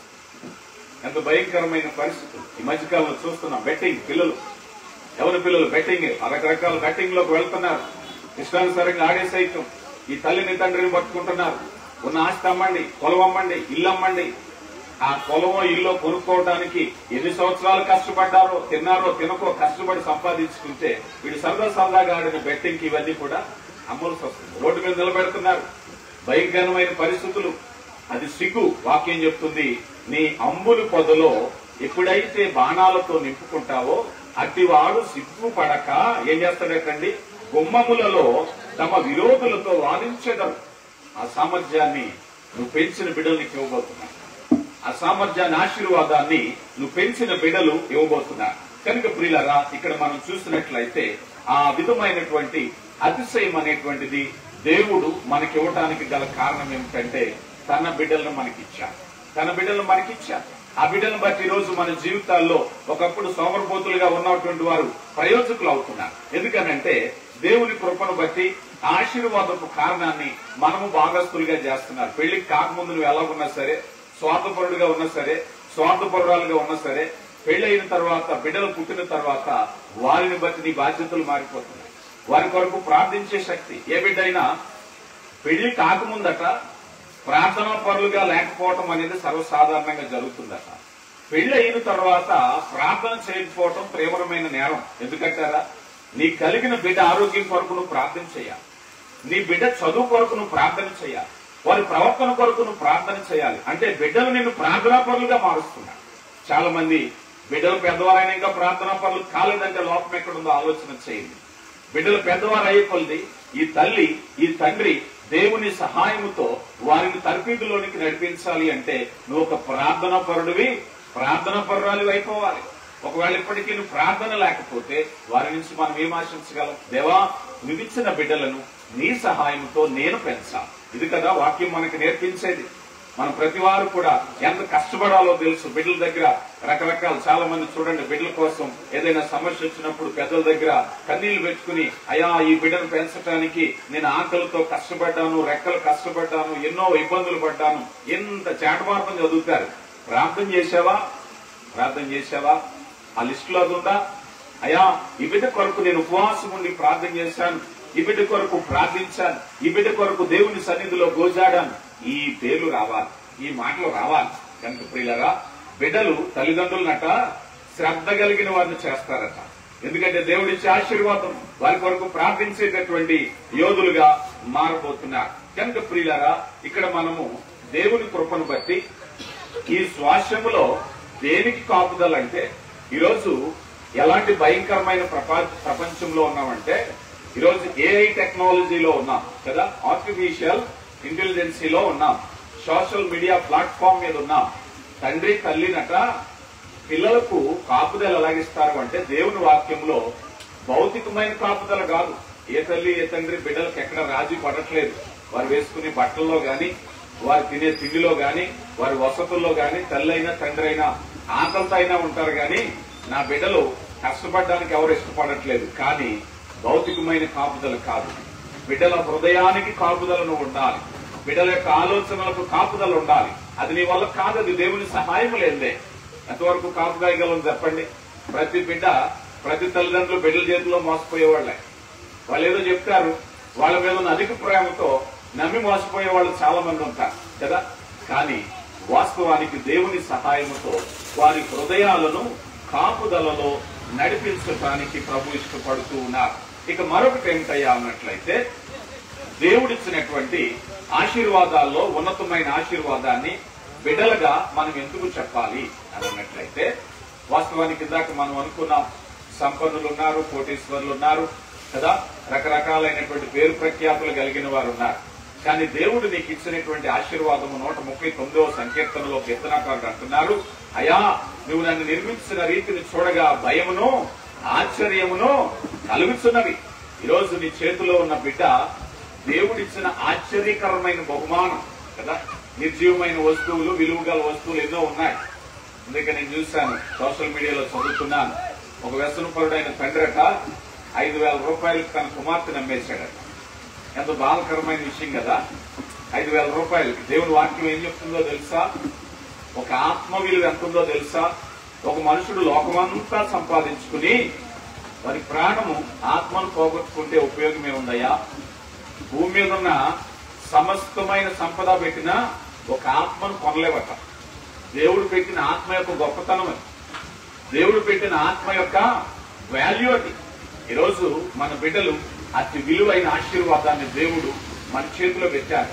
ఎంత భయంకరమైన పరిస్థితులు ఈ మధ్యకాలంలో చూస్తున్నాం. బెట్టింగ్ పిల్లలు, ఎవరి పిల్లలు బెట్టింగ్, రకరకాల బెట్టింగ్ లోకి వెళ్తున్నారు. ఇష్టానుసారంగా ఆడేసైతం ఈ తల్లిని తండ్రిని పట్టుకుంటున్నారు. ఉన్న ఆస్తి అమ్మండి, పొలం అమ్మండి, ఇల్లు అమ్మండి. ఆ పొలమో ఇల్లు కొనుక్కోవడానికి ఎన్ని సంవత్సరాలు కష్టపడ్డారో, తిన్నారో తినకో కష్టపడి సంపాదించుకుంటే వీడు సరదాగా ఆడిన బెట్టింగ్ ఇవన్నీ కూడా అమ్మవలసి వస్తుంది. రోడ్డు మీద నిలబెడుతున్నారు. భయంకరమైన పరిస్థితులు. అది సిగ్గు. వాక్యం చెప్తుంది, నీ అంబులు పొదలో ఎప్పుడైతే బాణాలతో నింపుకుంటావో అట్టివాడు సిగ్గుపడక ఏం చేస్తాడటండి, గుమ్మములలో తమ విరోధులతో వాదించేదరు. ఆ సామర్థ్యాన్ని నువ్వు పెంచిన బిడ్డలు నీకు ఇవ్వబోతున్నా. ఆ సామర్థ్యాన్ని, ఆశీర్వాదాన్ని నువ్వు పెంచిన బిడ్డలు ఇవ్వబోతున్నారు. కనుక ప్రియులారా, ఇక్కడ మనం చూసినట్లయితే ఆ విధమైనటువంటి అతిశయం అనేటువంటిది దేవుడు మనకి ఇవ్వటానికి గల కారణం ఏమిటంటే తన బిడ్డలను మనకిచ్చారు. తన బిడ్డలను మనకిచ్చారు. ఆ బిడ్డలను బట్టి ఈ రోజు మన జీవితాల్లో ఒకప్పుడు సోమరపోతులుగా ఉన్నటువంటి వారు ప్రయోజకులు అవుతున్నారు. ఎందుకనంటే దేవుని కృపను బట్టి ఆశీర్వాదపు కారణాన్ని మనము భాగస్తులుగా చేస్తున్నారు. పెళ్లికి కాకముందు నువ్వు ఎలా ఉన్నా సరే, స్వార్థపరుడుగా ఉన్నా సరే, స్వార్థపరురాలుగా ఉన్నా సరే, పెళ్లి అయిన తర్వాత, బిడ్డలు పుట్టిన తర్వాత వారిని బట్టి నీ బాధ్యతలు మారిపోతున్నాయి. వారి కొరకు ప్రార్థించే శక్తి. ఏ బిడ్డ అయినా పెళ్లి కాకముందట ప్రార్థనా పరులుగా లేకపోవటం అనేది సర్వసాధారణంగా జరుగుతుందట. పెళ్లి అయిన తర్వాత ప్రార్థన చేయకపోవటం తీవ్రమైన నేరం. ఎందుకంటారా, నీ కలిగిన బిడ్డ ఆరోగ్యం కొరకు నువ్వు ప్రార్థన చేయాలి. నీ బిడ్డ చదువు కొరకు నువ్వు ప్రార్థన చేయాలి. వారి ప్రవర్తన కొరకు నువ్వు ప్రార్థన చేయాలి. అంటే బిడ్డలు నిన్ను ప్రార్థనా పరులుగా మారుస్తున్నారు. చాలా మంది బిడ్డలు పెద్దవారైనా ఇంకా ప్రార్థనా పరులు కాలేదంటే లోపం ఎక్కడుందో ఆలోచన చేయండి. బిడ్డలు పెద్దవారు అయ్యే కొలది ఈ తల్లి, ఈ తండ్రి దేవుని సహాయముతో వారిని తర్ఫీదులోనికి నడిపించాలి అంటే నువ్వు ఒక ప్రార్థనా పరుడివి, ప్రార్థనా పరురాలు అయిపోవాలి. ఒకవేళ ఇప్పటికీ నువ్వు ప్రార్థన లేకపోతే వారి నుంచి మనం ఏం ఆశించగలం? దేవా, నువ్విచ్చిన బిడ్డలను నీ సహాయంతో నేను పెంచాలి. ఇది కదా వాక్యం మనకి నేర్పించేది. మనం ప్రతి వారు కూడా ఎంత కష్టపడాలో తెలుసు. బిడ్డల దగ్గర రకరకాల, చాలా మంది చూడండి, బిడ్డల కోసం ఏదైనా సమస్య వచ్చినప్పుడు పెద్దల దగ్గర కన్నీళ్లు పెట్టుకుని, అయ్యా ఈ బిడ్డను పెంచడానికి నేను ఆకలితో కష్టపడ్డాను, రెక్కలు కష్టపడ్డాను, ఎన్నో ఇబ్బందులు పడ్డాను, ఎంత చాటమార్గం చదువుతారు. ప్రార్థన చేశావా? ప్రార్థన చేశావా? ఆ లిస్టులో అది ఉందా? అయ్యా ఈ బిడ్డ కొరకు నేను ఉపవాసం ఉండి ప్రార్థన చేశాను, ఈ బిడ్డ కొరకు ప్రార్థించాను, ఈ బిడ్డ కొరకు దేవుని సన్నిధిలో గోజాడాను, ఈ పేర్లు రావాలి. ఈ మాటలు రావాలి. కనుక ప్రియులారా, బిడ్డలు తల్లిదండ్రులనట శ్రద్ధ కలిగిన వారిని చేస్తారట. ఎందుకంటే దేవుడిచ్చే ఆశీర్వాదం వారి కొరకు ప్రార్థించేటటువంటి యోధులుగా మారబోతున్నారు. కనుక ప్రియులారా, ఇక్కడ మనము దేవుని కృపను బట్టి ఈ స్వాస్థ్యములో దేనికి కాపుదల అంటే, ఈరోజు ఎలాంటి భయంకరమైన ప్రపంచంలో ఉన్నామంటే, ఈరోజు ఏఐ టెక్నాలజీలో ఉన్నాం కదా, ఆర్టిఫిషియల్ ఇంటెలిజెన్సీలో ఉన్నాం, సోషల్ మీడియా ప్లాట్ఫామ్ మీద ఉన్నాం. తండ్రి తల్లినట పిల్లలకు కాపుదల ఎలాగిస్తారు అంటే, దేవుని వాక్యంలో భౌతికమైన కాపుదల కాదు. ఏ తల్లి ఏ తండ్రి బిడ్డలకు ఎక్కడ రాజీ పడట్లేదు. వారు వేసుకునే బట్టల్లో గాని, వారు తినే తిండిలో గాని, వారి వసతుల్లో గాని, తల్లి అయినా తండ్రి అయినా ఆకలితో అయినా ఉంటారు గాని, నా బిడ్డలు కష్టపడడానికి ఎవరు ఇష్టపడట్లేదు. కానీ భౌతికమైన కాపుదల కాదు. బిడ్డల హృదయానికి కాపుదలను ఉండాలి. బిడ్డల యొక్క ఆలోచనలకు కాపుదల ఉండాలి. అది నీ వల్ల కాదు, అది దేవుని సహాయం లేదే. ఎంతవరకు కాపుగాయగలం చెప్పండి. ప్రతి బిడ్డ, ప్రతి తల్లిదండ్రులు బిడ్డల చేతిలో మోసపోయేవాళ్లే. వాళ్ళు ఏదో చెప్తారు, వాళ్ళ మీద ఉన్న అధిక ప్రేమతో నమ్మి మోసపోయే వాళ్ళు చాలా మంది ఉంటారు కదా. కానీ వాస్తవానికి దేవుని సహాయంతో వారి హృదయాలను కాపుదలలో నడిపించడానికి ప్రభు ఇష్టపడుతూ ఉన్నారు. ఇక మరొకటి ఏమిటయ్యా అన్నట్లయితే, దేవుడిచ్చినటువంటి ఆశీర్వాదాల్లో ఉన్నతమైన ఆశీర్వాదాన్ని బిడ్డలుగా మనం ఎందుకు చెప్పాలి అని అన్నట్లయితే, వాస్తవానికి ఇందాక మనం అనుకున్నాం, సంపన్నులు ఉన్నారు, కోటీశ్వరులు ఉన్నారు కదా, రకరకాలైనటువంటి పేరు ప్రఖ్యాతులు కలిగిన వారు ఉన్నారు. కానీ దేవుడు నీకు ఇచ్చినటువంటి ఆశీర్వాదము 139వ సంకీర్తనలో కీర్తనకారుడు అంటున్నారు, అయ్యా నువ్వు నన్ను నిర్మించిన రీతిని చూడగా భయమును ఆశ్చర్యమును కలుగుతున్నవి. ఈరోజు నీ చేతిలో ఉన్న బిడ్డ దేవుడిచ్చిన ఆశ్చర్యకరమైన బహుమానం కదా. నిర్జీవమైన వస్తువులు, విలువగల వస్తువులు ఎన్నో ఉన్నాయి. అందుకే నేను చూశాను, సోషల్ మీడియాలో చదువుతున్నాను, ఒక వ్యసనపరుడైన తండ్రట 5,000 రూపాయలకు తన కుమార్తెను అమ్మేశాడట. ఎంత బాధకరమైన విషయం కదా. 5,000 రూపాయలకి. దేవుని వాక్యం ఏం చెప్తుందో తెలుసా? ఒక ఆత్మ విలువ ఎంత ఉందో తెలుసా? ఒక మనుషుడు లోకమంతా సంపాదించుకుని వారి ప్రాణము ఆత్మను పోగొట్టుకుంటే ఉపయోగం ఏముందయ్యా? భూమి మీద ఉన్న సమస్తమైన సంపద పెట్టినా ఒక ఆత్మను కొనలేవట. దేవుడు పెట్టిన ఆత్మ యొక్క గొప్పతనం అది. దేవుడు పెట్టిన ఆత్మ యొక్క వాల్యూ అది. ఈరోజు మన బిడ్డలు అతి విలువైన ఆశీర్వాదాన్ని దేవుడు మన చేతిలో పెట్టారు,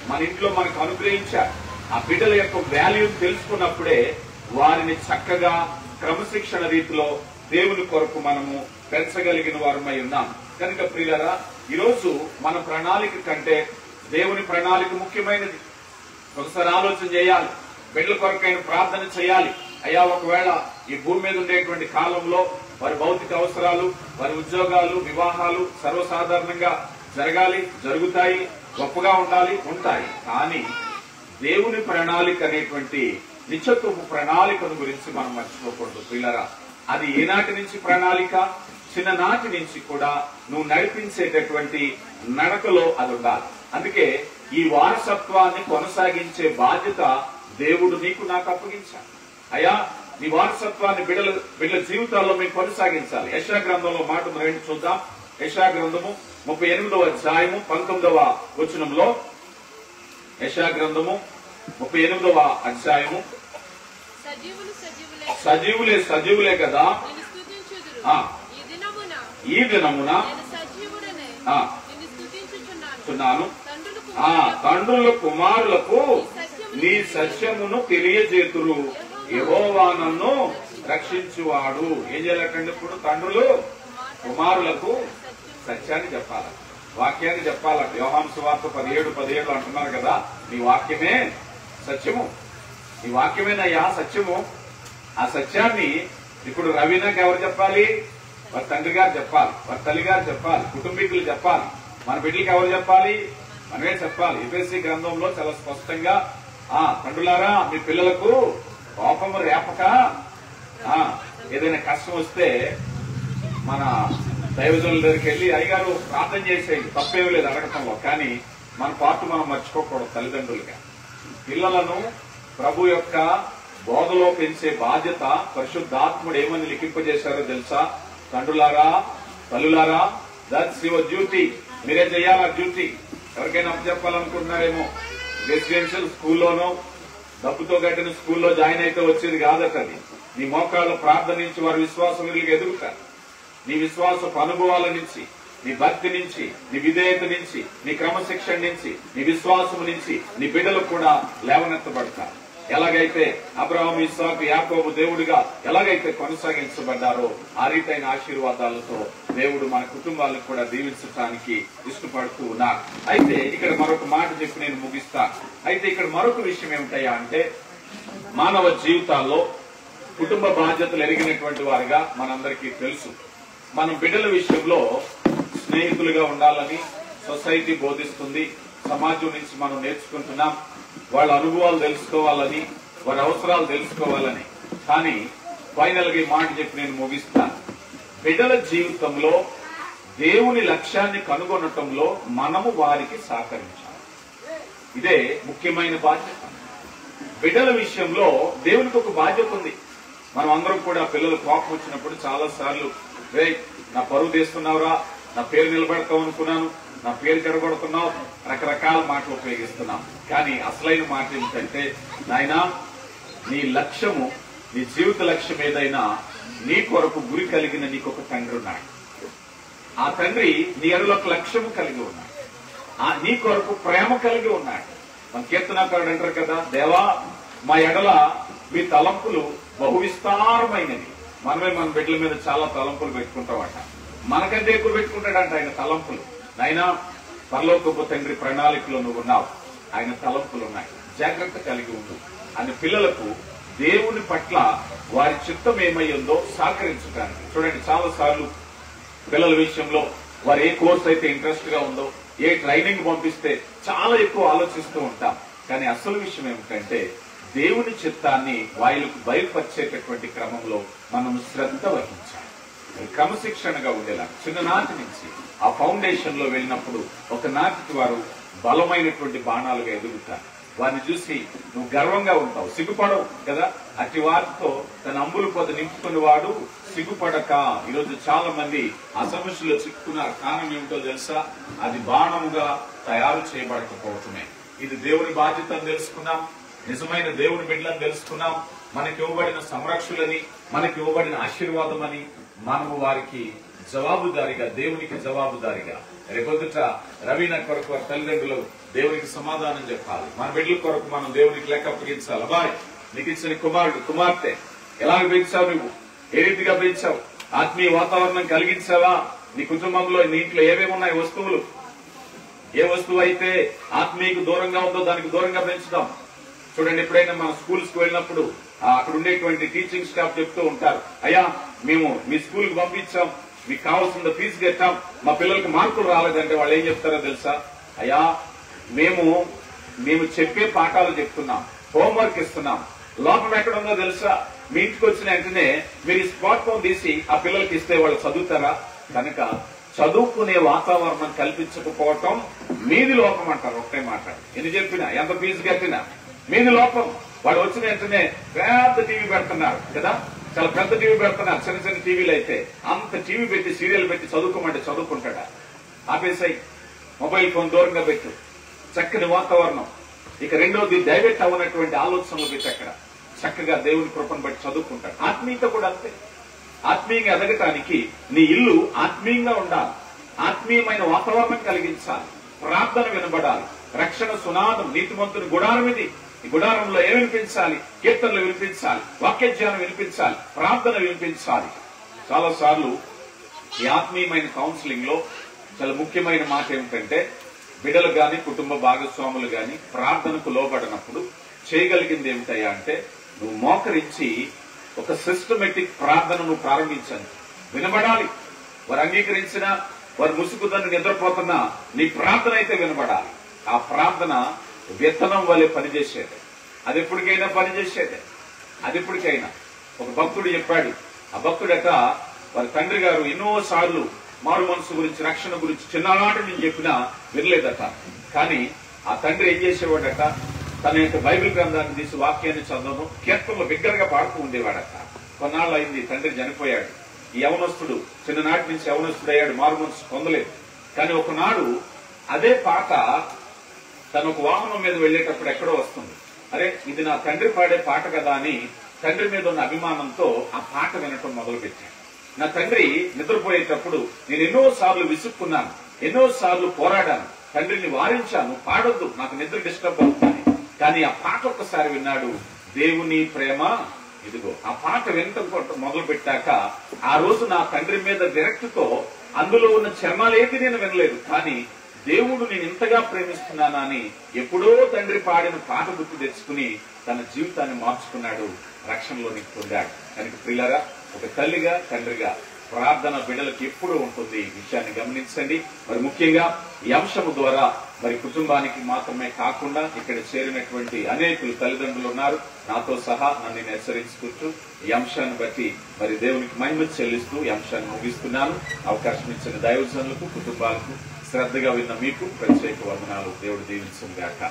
మన ఇంట్లో మనకు అనుగ్రహించారు. ఆ బిడ్డల యొక్క వాల్యూని తెలుసుకున్నప్పుడే వారిని చక్కగా క్రమశిక్షణ రీతిలో దేవుని కొరకు మనము పెంచగలిగిన వారమై ఉన్నాం. కనుక ప్రియులారా, ఈరోజు మన ప్రణాళిక కంటే దేవుని ప్రణాళిక ముఖ్యమైనది. ఒకసారి ఆలోచన చేయాలి, బిడ్డల కొరకైన ప్రార్థన చేయాలి. అయ్యా ఒకవేళ ఈ భూమి మీద ఉండేటువంటి కాలంలో వారి భౌతిక అవసరాలు, వారి ఉద్యోగాలు, వివాహాలు సర్వసాధారణంగా జరగాలి, జరుగుతాయి, గొప్పగా ఉండాలి, ఉంటాయి. కానీ దేవుని ప్రణాళిక అనేటువంటి నిత్యత్వపు ప్రణాళికను గురించి మనం మర్చిపోకూడదు ప్రియులారా. అది ఏనాటి నుంచి ప్రణాళిక? చిన్ననాటి నుంచి కూడా నువ్వు నడిపించేటటువంటి నడకలో అది ఉండాలి. అందుకే ఈ వారసత్వాన్ని కొనసాగించే బాధ్యత దేవుడు నీకు నాకు అప్పగించాలి. అయ్యా నీ వారసత్వాన్ని బిడ్డల జీవితాల్లో మేము కొనసాగించాలి. యెషయా గ్రంథంలో మాట మనం చూద్దాం. యెషయా గ్రంథము 38వ అధ్యాయము 19వ వచనంలో, యెషయా గ్రంథము 38వ అధ్యాయము, సజీవులే సజీవులే కదా ఈ దినమున చున్నాను తండ్రుల కుమారులకు నీ సత్యమును తెలియజేతురు, యెహోవా నన్ను రక్షించువాడు. ఏం చేయాలంటే ఇప్పుడు తండ్రులు కుమారులకు సత్యాన్ని చెప్పాల, వాక్యాన్ని చెప్పాలంట. యోహాను సువార్త 17:17 అంటున్నారు కదా, నీ వాక్యమే సత్యము, నీ వాక్యమేనయ్యా సత్యము. ఆ సత్యాన్ని ఇప్పుడు రవీనాకి ఎవరు చెప్పాలి? వారి తండ్రి గారు చెప్పాలి, వారి తల్లి గారు చెప్పాలి, కుటుంబీకులు చెప్పాలి. మన బిడ్డలకి ఎవరు చెప్పాలి? మనమే చెప్పాలి. ఎఫెసీ గ్రంథంలో చాలా స్పష్టంగా, తండ్రులారా మీ పిల్లలకు కోపము రేపక, ఏదైనా కష్టం వస్తే మన దైవజనుల దగ్గరికి వెళ్లి అయ్యగారు ప్రార్థన చేసేది తప్పేమీ లేదు అడగటంలో. కానీ మన పాటు మనం మర్చిపోకూడదు. తల్లిదండ్రులుగా పిల్లలను ప్రభు యొక్క బోధలో పెంచే బాధ్యత పరిశుద్ధాత్ముడు ఏమని లిఖింపజేశారో తెలుసా? తండ్రులారా తల్లులారా, దట్స్ యువర్ డ్యూటీ. మీరే చేయాలి ఆ డ్యూటీ. ఎవరికైనా అప్పచెప్పాలనుకుంటున్నారేమో, రెసిడెన్షియల్ స్కూల్లోనో డబ్బుతో కట్టిన స్కూల్లో జాయిన్ అయితే వచ్చేది కాదట. అది నీ మోకాళ్ళ ప్రార్థన నుంచి వారి విశ్వాస వీరులకు ఎదుగుతారు. నీ విశ్వాసపు అనుభవాల నుంచి, నీ భక్తి నుంచి, నీ విధేయత నుంచి, నీ క్రమశిక్షణ నుంచి, నీ విశ్వాసము నుంచి నీ బిడ్డలు కూడా లేవనెత్తబడతారు. ఎలాగైతే అబ్రహాము, ఇస్సాకు, యాకోబు దేవుడిగా ఎలాగైతే కొనసాగించబడ్డారో ఆ రీతైన ఆశీర్వాదాలతో దేవుడు మన కుటుంబాలను కూడా దీవించడానికి ఇష్టపడుతూ ఉన్నారు. అయితే ఇక్కడ మరొక మాట చెప్పి నేను ముగిస్తాను. అయితే ఇక్కడ మరొక విషయం ఏమిటయ్యా అంటే, మానవ జీవితాల్లో కుటుంబ బాధ్యతలు ఎరిగినటువంటి వారిగా మనందరికీ తెలుసు. మనం బిడ్డల విషయంలో స్నేహితులుగా ఉండాలని సొసైటీ బోధిస్తుంది. సమాజం నుంచి మనం నేర్చుకుంటున్నాం. వాళ్ళ అనుభవాలు తెలుసుకోవాలని, వారి అవసరాలు తెలుసుకోవాలని. కానీ ఫైనల్ గా ఈ మాట చెప్పి నేను ముగిస్తాను. బిడ్డల జీవితంలో దేవుని లక్ష్యాన్ని కనుగొనటంలో మనము వారికి సహకరించాలి. ఇదే ముఖ్యమైన బాధ్యత. బిడ్డల విషయంలో దేవునికి ఒక బాధ్యత ఉంది. మనం అందరం కూడా పిల్లలు కోపం వచ్చినప్పుడు చాలా సార్లు, రే నా పరువు తీస్తున్నావురా, నా పేరు నిలబెడతావు అనుకున్నాను, నా పేరు చెడగొడుతున్నావు, రకరకాల మాటలు ఉపయోగిస్తున్నాం. కానీ అసలైన మాట ఏమిటంటే, నాయనా నీ లక్ష్యము, నీ జీవిత లక్ష్యం ఏదైనా నీ కొరకు గురి కలిగిన నీకొక తండ్రి ఉన్నాడు. ఆ తండ్రి నీ ఎడల ఒక లక్ష్యము కలిగి ఉన్నాడు. నీ కొరకు ప్రేమ కలిగి ఉన్నాడు. మన కీర్తనాకారుడు అంటారు కదా, దేవా మా ఎడల మీ తలంపులు బహు విస్తారమైనవి. మనమే మన బిడ్డల మీద చాలా తలంపులు పెట్టుకుంటామట. మనకంటే ఎక్కువ పెట్టుకుంటాడంట ఆయన తలంపులు. నాయనా పరలోకపు తండ్రి ప్రణాళికలో నువ్వు ఉన్నావు, ఆయన తలంపులు ఉన్నాయి, జాగ్రత్త కలిగి ఉండు అని పిల్లలకు దేవుని పట్ల వారి చిత్తం ఏమై ఉందో సహకరించడానికి. చూడండి, చాలా సార్లు పిల్లల విషయంలో వారు ఏ కోర్స్ అయితే ఇంట్రెస్ట్ గా ఉందో, ఏ ట్రైనింగ్ పంపిస్తే చాలా ఎక్కువ ఆలోచిస్తూ ఉంటాం. కానీ అసలు విషయం ఏమిటంటే, దేవుని చిత్తాన్ని వాయిలకు బయలుపరిచేటటువంటి క్రమంలో మనం శ్రద్ధ వహించాలి. క్రమశిక్షణగా ఉండేలా చిన్ననాటి నుంచి ఆ ఫౌండేషన్ లో వెళ్ళినప్పుడు ఒకనాటికి వారు బలమైనటువంటి బాణాలుగా ఎదుగుతారు. వారిని చూసి నువ్వు గర్వంగా ఉంటావు, సిగ్గుపడవు కదా. అట్టి వారితో తన అంబులు పొద నింపుకుని వాడు సిగ్గుపడక. ఈరోజు చాలా మంది ఆ సమస్యలో చిక్కుకున్నారు. కారణం ఏమిటో తెలుసా? అది బాణముగా తయారు చేయబడకపోవటమే. ఇది దేవుని బాధ్యతను తెలుసుకున్నాం, నిజమైన దేవుని బిడ్డలను తెలుసుకున్నాం, మనకి ఇవ్వబడిన సంరక్షకులని, మనకి ఇవ్వబడిన ఆశీర్వాదం అని మనము వారికి జవాబుదారిగా, దేవునికి జవాబుదారిగా రేపొద్దుట రవీనా కొరకు వారి తల్లిదండ్రులు దేవునికి సమాధానం చెప్పాలి. మన బిడ్డల కొరకు మనం దేవునికి లెక్క అప్పగించాలి. అబ్బాయి నీకు ఇచ్చిన కుమారుడు కుమార్తె ఎలాగ పెంచావు, నువ్వు ఏ రీతిగా పెంచావు, ఆత్మీయ వాతావరణం కలిగించావా, నీ కుటుంబంలో నీ ఇంట్లో ఏమేమి ఉన్నాయి వస్తువులు, ఏ వస్తువు అయితే ఆత్మీయకు దూరంగా ఉందో దానికి దూరంగా పెంచుదాం. చూడండి, ఎప్పుడైనా మన స్కూల్స్ కు వెళ్ళినప్పుడు అక్కడ ఉండేటువంటి టీచింగ్ స్టాఫ్ చెప్తూ ఉంటారు, అయ్యా మేము మీ స్కూల్ కి పంపించాం, మీకు కావాల్సిన ఫీజు కట్టాం, మా పిల్లలకి మార్కులు రాలేదంటే వాళ్ళు ఏం చెప్తారో తెలుసా? అయ్యా మేము చెప్పే పాఠాలు చెప్తున్నాం, హోంవర్క్ ఇస్తున్నాం, లోపం ఎక్కడ ఉందో తెలుసా? మీ ఇంటికి వచ్చిన వెంటనే మీరు ఈ స్మార్ట్ ఫోన్ తీసి ఆ పిల్లలకి ఇస్తే వాళ్ళు చదువుతారా? కనుక చదువుకునే వాతావరణం కల్పించకపోవటం మీది లోపం అంటారు. ఒకటే మాట, ఎన్ని చెప్పినా, ఎంత ఫీజు కట్టినా మీది లోపం. వాడు వచ్చిన వెంటనే పెద్ద టీవీ పెడుతున్నారు కదా, చాలా పెద్ద టీవీ పెడుతున్నారు. చిన్న చిన్న టీవీలు అయితే అంత టీవీ పెట్టి సీరియల్ పెట్టి చదువుకోమంటే చదువుకుంటాడా? ఆపేసాయి. మొబైల్ ఫోన్ దూరంగా పెట్టు, చక్కని వాతావరణం. ఇక రెండోది, డైవర్ట్ అవ్వనటువంటి ఆలోచనలు పెట్టి అక్కడ చక్కగా దేవుని కృపను బట్టి చదువుకుంటాడు. ఆత్మీయత కూడా అంతే. ఆత్మీయంగా ఎదగటానికి నీ ఇల్లు ఆత్మీయంగా ఉండాలి, ఆత్మీయమైన వాతావరణం కలిగించాలి, ప్రార్థన వినబడాలి, రక్షణ సునాదం, నీతిమంతుని గుడారం ఇది. ఈ గుడారంలో ఏం వినిపించాలి? కీర్తనలు వినిపించాలి, వాక్యజ్ఞానం వినిపించాలి, ప్రార్థన వినిపించాలి. చాలా సార్లు ఈ ఆత్మీయమైన కౌన్సిలింగ్ లో చాలా ముఖ్యమైన మాట ఏమిటంటే, బిడ్డలు గాని కుటుంబ భాగస్వాములు గాని ప్రార్థనకు లోబడినప్పుడు చేయగలిగింది ఏమిటయ్యా అంటే, నువ్వు మోకరించి ఒక సిస్టమేటిక్ ప్రార్థన నువ్వు ప్రారంభించండి. వినబడాలి. వారు అంగీకరించినా, వారు ముసుగుదని నిద్రపోతున్నా నీ ప్రార్థన అయితే వినబడాలి. ఆ ప్రార్థన విత్తనం వలె పనిచేసేదే, అది ఎప్పటికైనా పనిచేసేదే, అది ఎప్పటికైనా. ఒక భక్తుడు చెప్పాడు, ఆ భక్తుడట వారి తండ్రి గారు ఎన్నో సార్లు మారు మనసు గురించి, రక్షణ గురించి చిన్ననాటి నేను చెప్పినా వినలేదట. కానీ ఆ తండ్రి ఏం చేసేవాడట, తన యొక్క బైబిల్ గ్రంథాన్ని తీసి వాక్యాన్ని చదవడం, కీర్తనలు బిగ్గరగా పాడుతూ ఉండేవాడట. కొన్నాళ్ళు అయింది, తండ్రి చనిపోయాడు. ఈ యవనస్తుడు చిన్ననాటి నుంచి యవనస్తుడయ్యాడు, మారు మనసు పొందలేదు. కానీ ఒకనాడు అదే పాట తన ఒక వాహనం మీద వెళ్లేటప్పుడు ఎక్కడో వస్తుంది. అరే ఇది నా తండ్రి పాడే పాట కదా అని తండ్రి మీద ఉన్న అభిమానంతో ఆ పాట వినటం మొదలుపెట్టాను. నా తండ్రి నిద్రపోయేటప్పుడు నేను ఎన్నోసార్లు విసుక్కున్నాను, ఎన్నోసార్లు పోరాడాను, తండ్రిని వారించాను, పాడొద్దు నాకు నిద్ర డిస్టర్బ్ అవుతుందని. కానీ ఆ పాట ఒక్కసారి విన్నాడు, దేవుని ప్రేమ ఇదిగో. ఆ పాట వినటం మొదలు పెట్టాక ఆ రోజు నా తండ్రి మీద విరక్తితో అందులో ఉన్న చర్మాలేది నేను వినలేదు, కానీ దేవుడు నేను ఇంతగా ప్రేమిస్తున్నానా అని ఎప్పుడో తండ్రి పాడిన పాట గుర్తు తెచ్చుకుని తన జీవితాన్ని మార్చుకున్నాడు, రక్షణలోనికి పొందాడు. కనుక ప్రియులారా, ఒక తల్లిగా తండ్రిగా ప్రార్థన బిడ్డలకు ఎప్పుడూ ఉంటుంది. ఈ విషయాన్ని గమనించండి. మరి ముఖ్యంగా ఈ అంశము ద్వారా మరి కుటుంబానికి మాత్రమే కాకుండా ఇక్కడ చేరినటువంటి అనేకులు తల్లిదండ్రులు ఉన్నారు, నాతో సహా నన్ను హెచ్చరించుకుంటూ ఈ అంశాన్ని బట్టి మరి దేవునికి మహిమ చెల్లిస్తూ ఈ అంశాన్ని ముగిస్తున్నాను. అవకాశం ఇచ్చిన దైవజనులకు, కుటుంబాలకు, శ్రద్ధగా విన్న మీకు ప్రత్యేక వందనాలు. దేవుడు దీవించును గాక.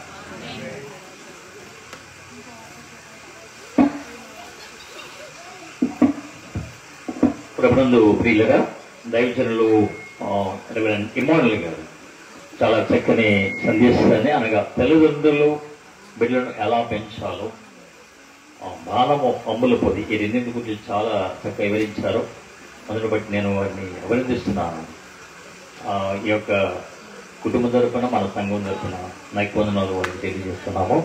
ప్రభునందు ప్రియులరా, దైవజనులు రెవరెండ్ ఇమ్మానుయల్ గారు చాలా చక్కని సందేశాన్ని, అనగా తల్లిదండ్రులు బిడ్డలను ఎలా పెంచాలో, బాలము అమ్ముల పొది, ఈ రెండింటి గురించి చాలా చక్కగా వివరించారు. అందును బట్టి నేను వారిని అభినందిస్తున్నాను. ఈ యొక్క కుటుంబ తరపున, మన సంఘం తరపున నాకు వందనాలు వారికి తెలియజేస్తున్నాము.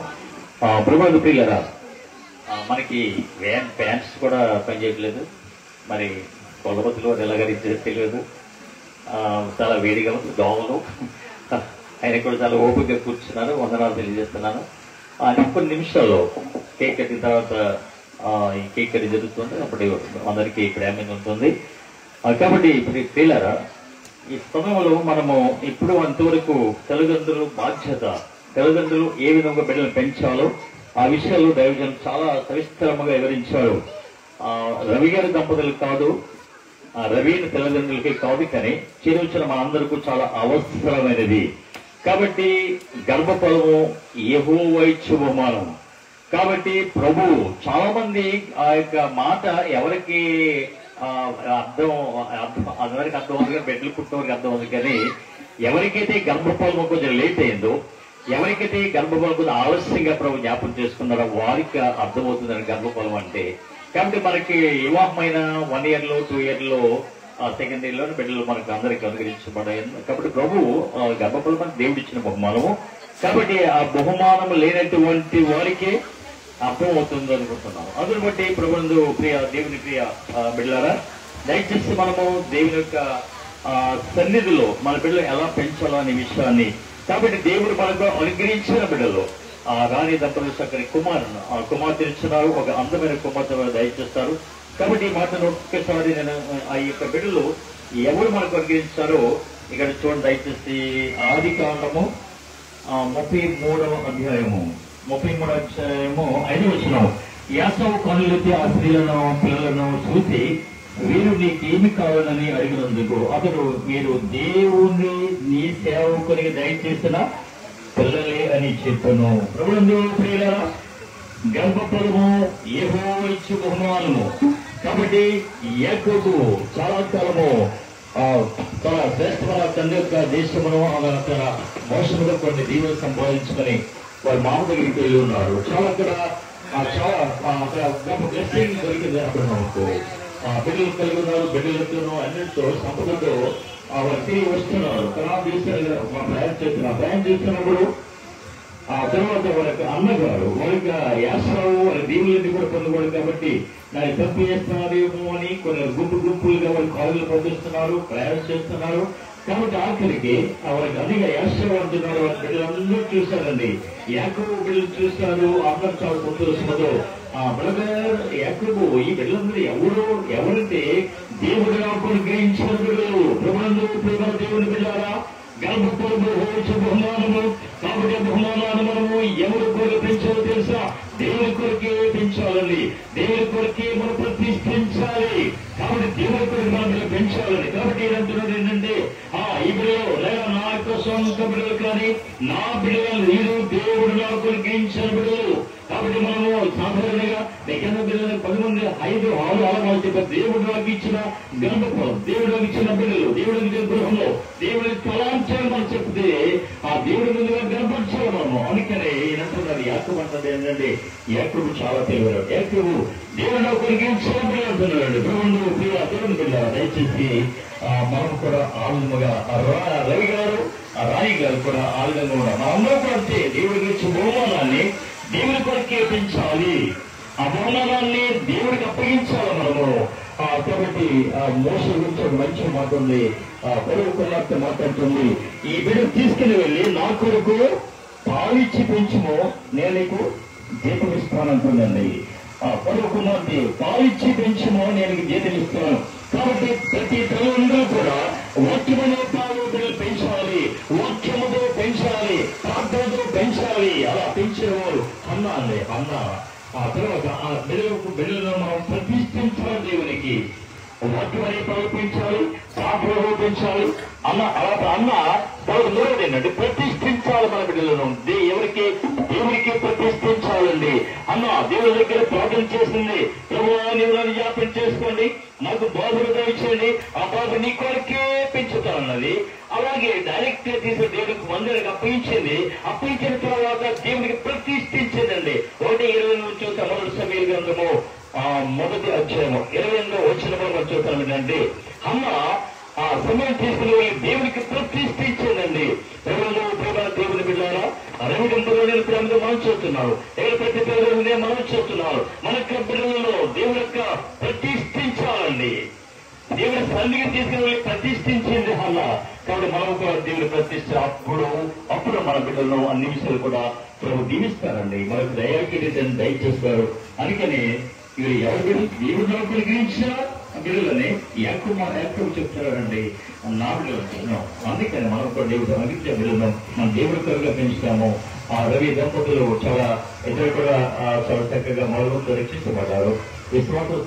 ప్రభునందు ప్రియులరా, మనకి ప్యాంట్స్ కూడా పనిచేయట్లేదు, మరి కొలబతులు అది ఎలాగరించేది తెలియదు. చాలా వేడిగా ఉంది, దోమలు. ఆయన కూడా చాలా ఓపికగా కూర్చున్నారు. వందనాలు తెలియజేస్తున్నాను. కొన్ని నిమిషాల్లో కేక్ కట్టిన తర్వాత ఈ కేక్ కట్టి జరుగుతుంది. అప్పుడు అందరికీ ప్రేమ ఉంటుంది. కాబట్టి ఇప్పుడు ప్రియులారా, ఈ సమయంలో మనము ఇప్పుడు అంతవరకు తల్లిదండ్రులు బాధ్యత, తల్లిదండ్రులు ఏ విధంగా బిడ్డలను పెంచాలో ఆ విషయాలు దైవజనులు చాలా సవిస్తరంగా వివరించారు. రవి గారి దంపతులు కాదు, రవిని తల్లిదండ్రులకి కాదు, కానీ చేరువచ్చిన మనందరికీ చాలా అవసరమైనది. కాబట్టి గర్భఫలము యెహోవా ఇచ్చు బహుమానం. కాబట్టి ప్రభు చాలా మంది ఆ యొక్క మాట ఎవరికి అందరికి అర్థం అవుతుంది, బిడ్డలు పుట్టినవారికి అర్థం అవుతుంది. కానీ ఎవరికైతే గర్భఫలము కొంచెం లేట్ అయిందో, ఎవరికైతే గర్భఫలం కొంచెం ఆలస్యంగా ప్రభు జ్ఞాపకం చేసుకున్నారో వారికి అర్థమవుతుందని గర్భఫలం అంటే. కాబట్టి మనకి వివాహమైన 1 year లో 2 year లో సెకండ్ ఇయర్ లో బిడ్డలు మనకు అందరికి అనుగ్రహించబడాయి. కాబట్టి ప్రభు గర్భఫలం మనకు దేవుడు ఇచ్చిన బహుమానము. కాబట్టి ఆ బహుమానం లేనటువంటి వారికే అర్థం అవుతుంది అనుకుంటున్నాం. అందుని బట్టి ప్రభునందు ప్రియ దేవుని ప్రియ బిడ్డలారా, దయచేసి మనము దేవుని యొక్క సన్నిధిలో మన బిడ్డలు ఎలా పెంచాలో అనే విషయాన్ని, కాబట్టి దేవుడు మనకు అనుగ్రహించిన బిడ్డలు రాణి దంపతులు చక్కని కుమార్తె ఇచ్చినారు, ఒక అందమైన కుమార్తె దయచేస్తారు. కాబట్టి ఈ మాటను ఒక్కసారి నేను ఆ యొక్క బిడ్డలు ఎవరు మనకు అనుగ్రహించారో ఇక్కడ చూడండి దయచేసి. ఆది కాండము 33వ అధ్యాయము 5వ వచనం. యాసవు కనులెత్తి ఆ స్త్రీలను పిల్లలను చూసి, వీరు నీకేమి కావాలని అడిగినందుకు అతడు, మీరు దేవుని నీ సేవకునికి దయచేసిన పిల్లలే అని చెప్పాను. ప్రభునందు ప్రియులారా, గర్భఫలము యెహోవా ఇచ్చు బహుమానము. కాబట్టి యాకోబు చాలా కాలము చాలా శ్రేష్టమైన తండ్రి యొక్క దేశమును అక్కడ మోసముగా కొన్ని దీవులు సంపాదించుకొని వారి మామ దగ్గరికి వెళ్ళి ఉన్నారు. చాలా అక్కడ చాలా గొప్ప బ్లెస్సింగ్ దొరికింది. అక్కడ మనకు బిడ్డలు కలిగి ఉన్నారు, బిడ్డలతో అన్నిటితో సంపదతో వారు తిరిగి వస్తున్నారు. ప్రయాణం చేస్తున్నప్పుడు ఆ తర్వాత వాళ్ళ అన్నగారు వాళ్ళకి యాసరావు వాళ్ళ దీవులన్నీ కూడా పొందకూడదు. కాబట్టి దాన్ని తప్పు చేస్తున్నారేమో అని కొన్ని గుంపులుగా వాళ్ళు కాలేజీలు పంపిస్తున్నారు, ప్రయాణం చేస్తున్నారు. కాబట్టి ఆఖరికి వాళ్ళకి అదిగా యాసరావు అంటున్నారు. వాళ్ళ బిడ్డలందరూ చూశారండి. యాకోబు బిడ్డలు చూస్తారు. అందరూ చాలా సంతోషంతో బ్రదర్ యాకోబు, ఈ బిడ్డలందరూ ఎవరంటే దేవుడు నాకు గ్రహించిన బిడ్డలు. ప్రభుత్వ దేవుని బిడ్డారా, గర్భఫలము బహుమానము. కాబట్టి బహుమానాన్ని మనము ఎవరి కొరకు పెంచాలో తెలుసా? దేవుని కొరకే పెంచాలండి. దేవుని కొరకే మనం ప్రతిష్ఠించాలి. కాబట్టి దేవుని కొరకు మనం పెంచాలని. కాబట్టి ఏదంటున్నాడు ఏంటంటే, ఈ బిడ్డలు లేదా నా యొక్క సొంత బిడ్డలు కానీ నా బిడ్డలు నేను దేవుడు నాకు గ్రహించిన బిడ్డలు. కాబట్టి మనము సాధారణంగా దగ్గర బిడ్డలు 10 మంది 5, 6 అలవాటు చెప్పారు. దేవుడు నాకు ఇచ్చిన గర్భఫలం, దేవుడు నాకు ఇచ్చిన బిడ్డలు, దేవుడు ఇచ్చిన గృహంలో దేవుడి తలాంచాలు మనం చెప్తే ఆ దేవుడి ముందుగా గర్భించాలి మనము. అందుకనే అంటున్నారు యాకోబు అంటారు, ఏంటంటే యాకోబు చాలా తెలియదు. యాకోబు దేవుడు కొరికి అంటున్నాడు. దేవుడు దేవుని బిడ్డ దయచేసి మనం కూడా ఆనందముగా రవి గారు రాణి గారు కూడా ఆనందంగా ఉన్నాం. మనందరూ కూడా అంతే. దేవుడి గురించి బహుమానాన్ని దేవుడి కొరకే పెంచాలి. ఆ బహుమానాన్ని దేవుడికి అప్పగించాలి మనము. కాబట్టి మోస గురించి ఒక మంచి మాట ఉంది. పొరుగు కుమార్తె మాట్లాడుతుంది, ఈ బిడ్డను తీసుకుని వెళ్ళి నా కొరకు పాలిచ్చి పెంచుమో నేను నీకు జీతం ఇస్తానంటుందండి. పొరుగు కుమార్తె పాలిచ్చి పెంచుమో నేను జీతం ఇస్తున్నాను. కాబట్టి ప్రతి తల్లిదండ్రులు కూడా వాక్యమనే పాలు బిడ్డలు పెంచాలి, వాక్యముతో పెంచాలి, ప్రార్థనతో పెంచాలి. అలా పెంచేవారు అన్న అండి. అన్న ఆ తర్వాత ఆ బిడ్డలను మనం ప్రతిష్ఠించాలి. దేవునికి వాక్యమనే పాలు పెంచాలి, ప్రార్థనతో పెంచాలి. అన్న మూడవది ఏంటంటే ప్రతిష్ఠించాలి మన బిడ్డలను. దేవునికి ప్రతిష్ఠించాలండి. అన్న దేవుడి దగ్గర ప్రార్థన చేసింది, ప్రభువా నీవు నన్ను జ్ఞాపకం చేసుకోండి, నాకు బాధలు దయచేయండి, ఆ బాధ నీ కొరకే పెంచుతానన్నది. అలాగే డైరెక్ట్ గా తీసి దేవుడికి మందిరానికి అప్పగించిన తర్వాత దేవుడికి ప్రతిష్ఠించిందండి. 1:20 చూస్తాం. మొదటి సమూయేలు గ్రంథము 1వ అధ్యాయము 28వ వచనములో మనం చూస్తాం ఏంటంటే అమ్మ ఆ సమయం తీసుకుని దేవుడికి ప్రతిష్ఠించిందండి. దేవుని బిడ్డారా, రవిగంపలో ప్రేమతో మనం చూస్తున్నాడు. ప్రతి పేరునే మనం చూస్తున్నాడు. మన బిడ్డలలో దేవుడి యొక్క ప్రతిష్ఠించాలండి. దేవుడి సన్నిధిని తీసుకుని వెళ్ళి ప్రతిష్ఠించింది అన్న. కాబట్టి మనం కూడా దేవుడి ప్రతిష్ఠ అప్పుడు మన బిడ్డలను అన్ని విషయాలు కూడా ప్రభు దీవిస్తారండి. మనకు దయాకిరీతాన్ని దయచేస్తారు. అందుకని ఇవి ఎవరు దేవుడు నాకు గురించిన బిడ్డలని యాకోబు చెప్తారండి, నా బిడ్డలు. అందుకని మనం కూడా దేవుడు అనుగ్రహించే బిడ్డలను మన దేవుడి కొరగా పెంచుతాము. ఆ రవి దంపతులు చాలా ఇద్దరు కూడా చాలా చక్కగా మొదలు రక్షించబడ్డారు. విశ్వాసం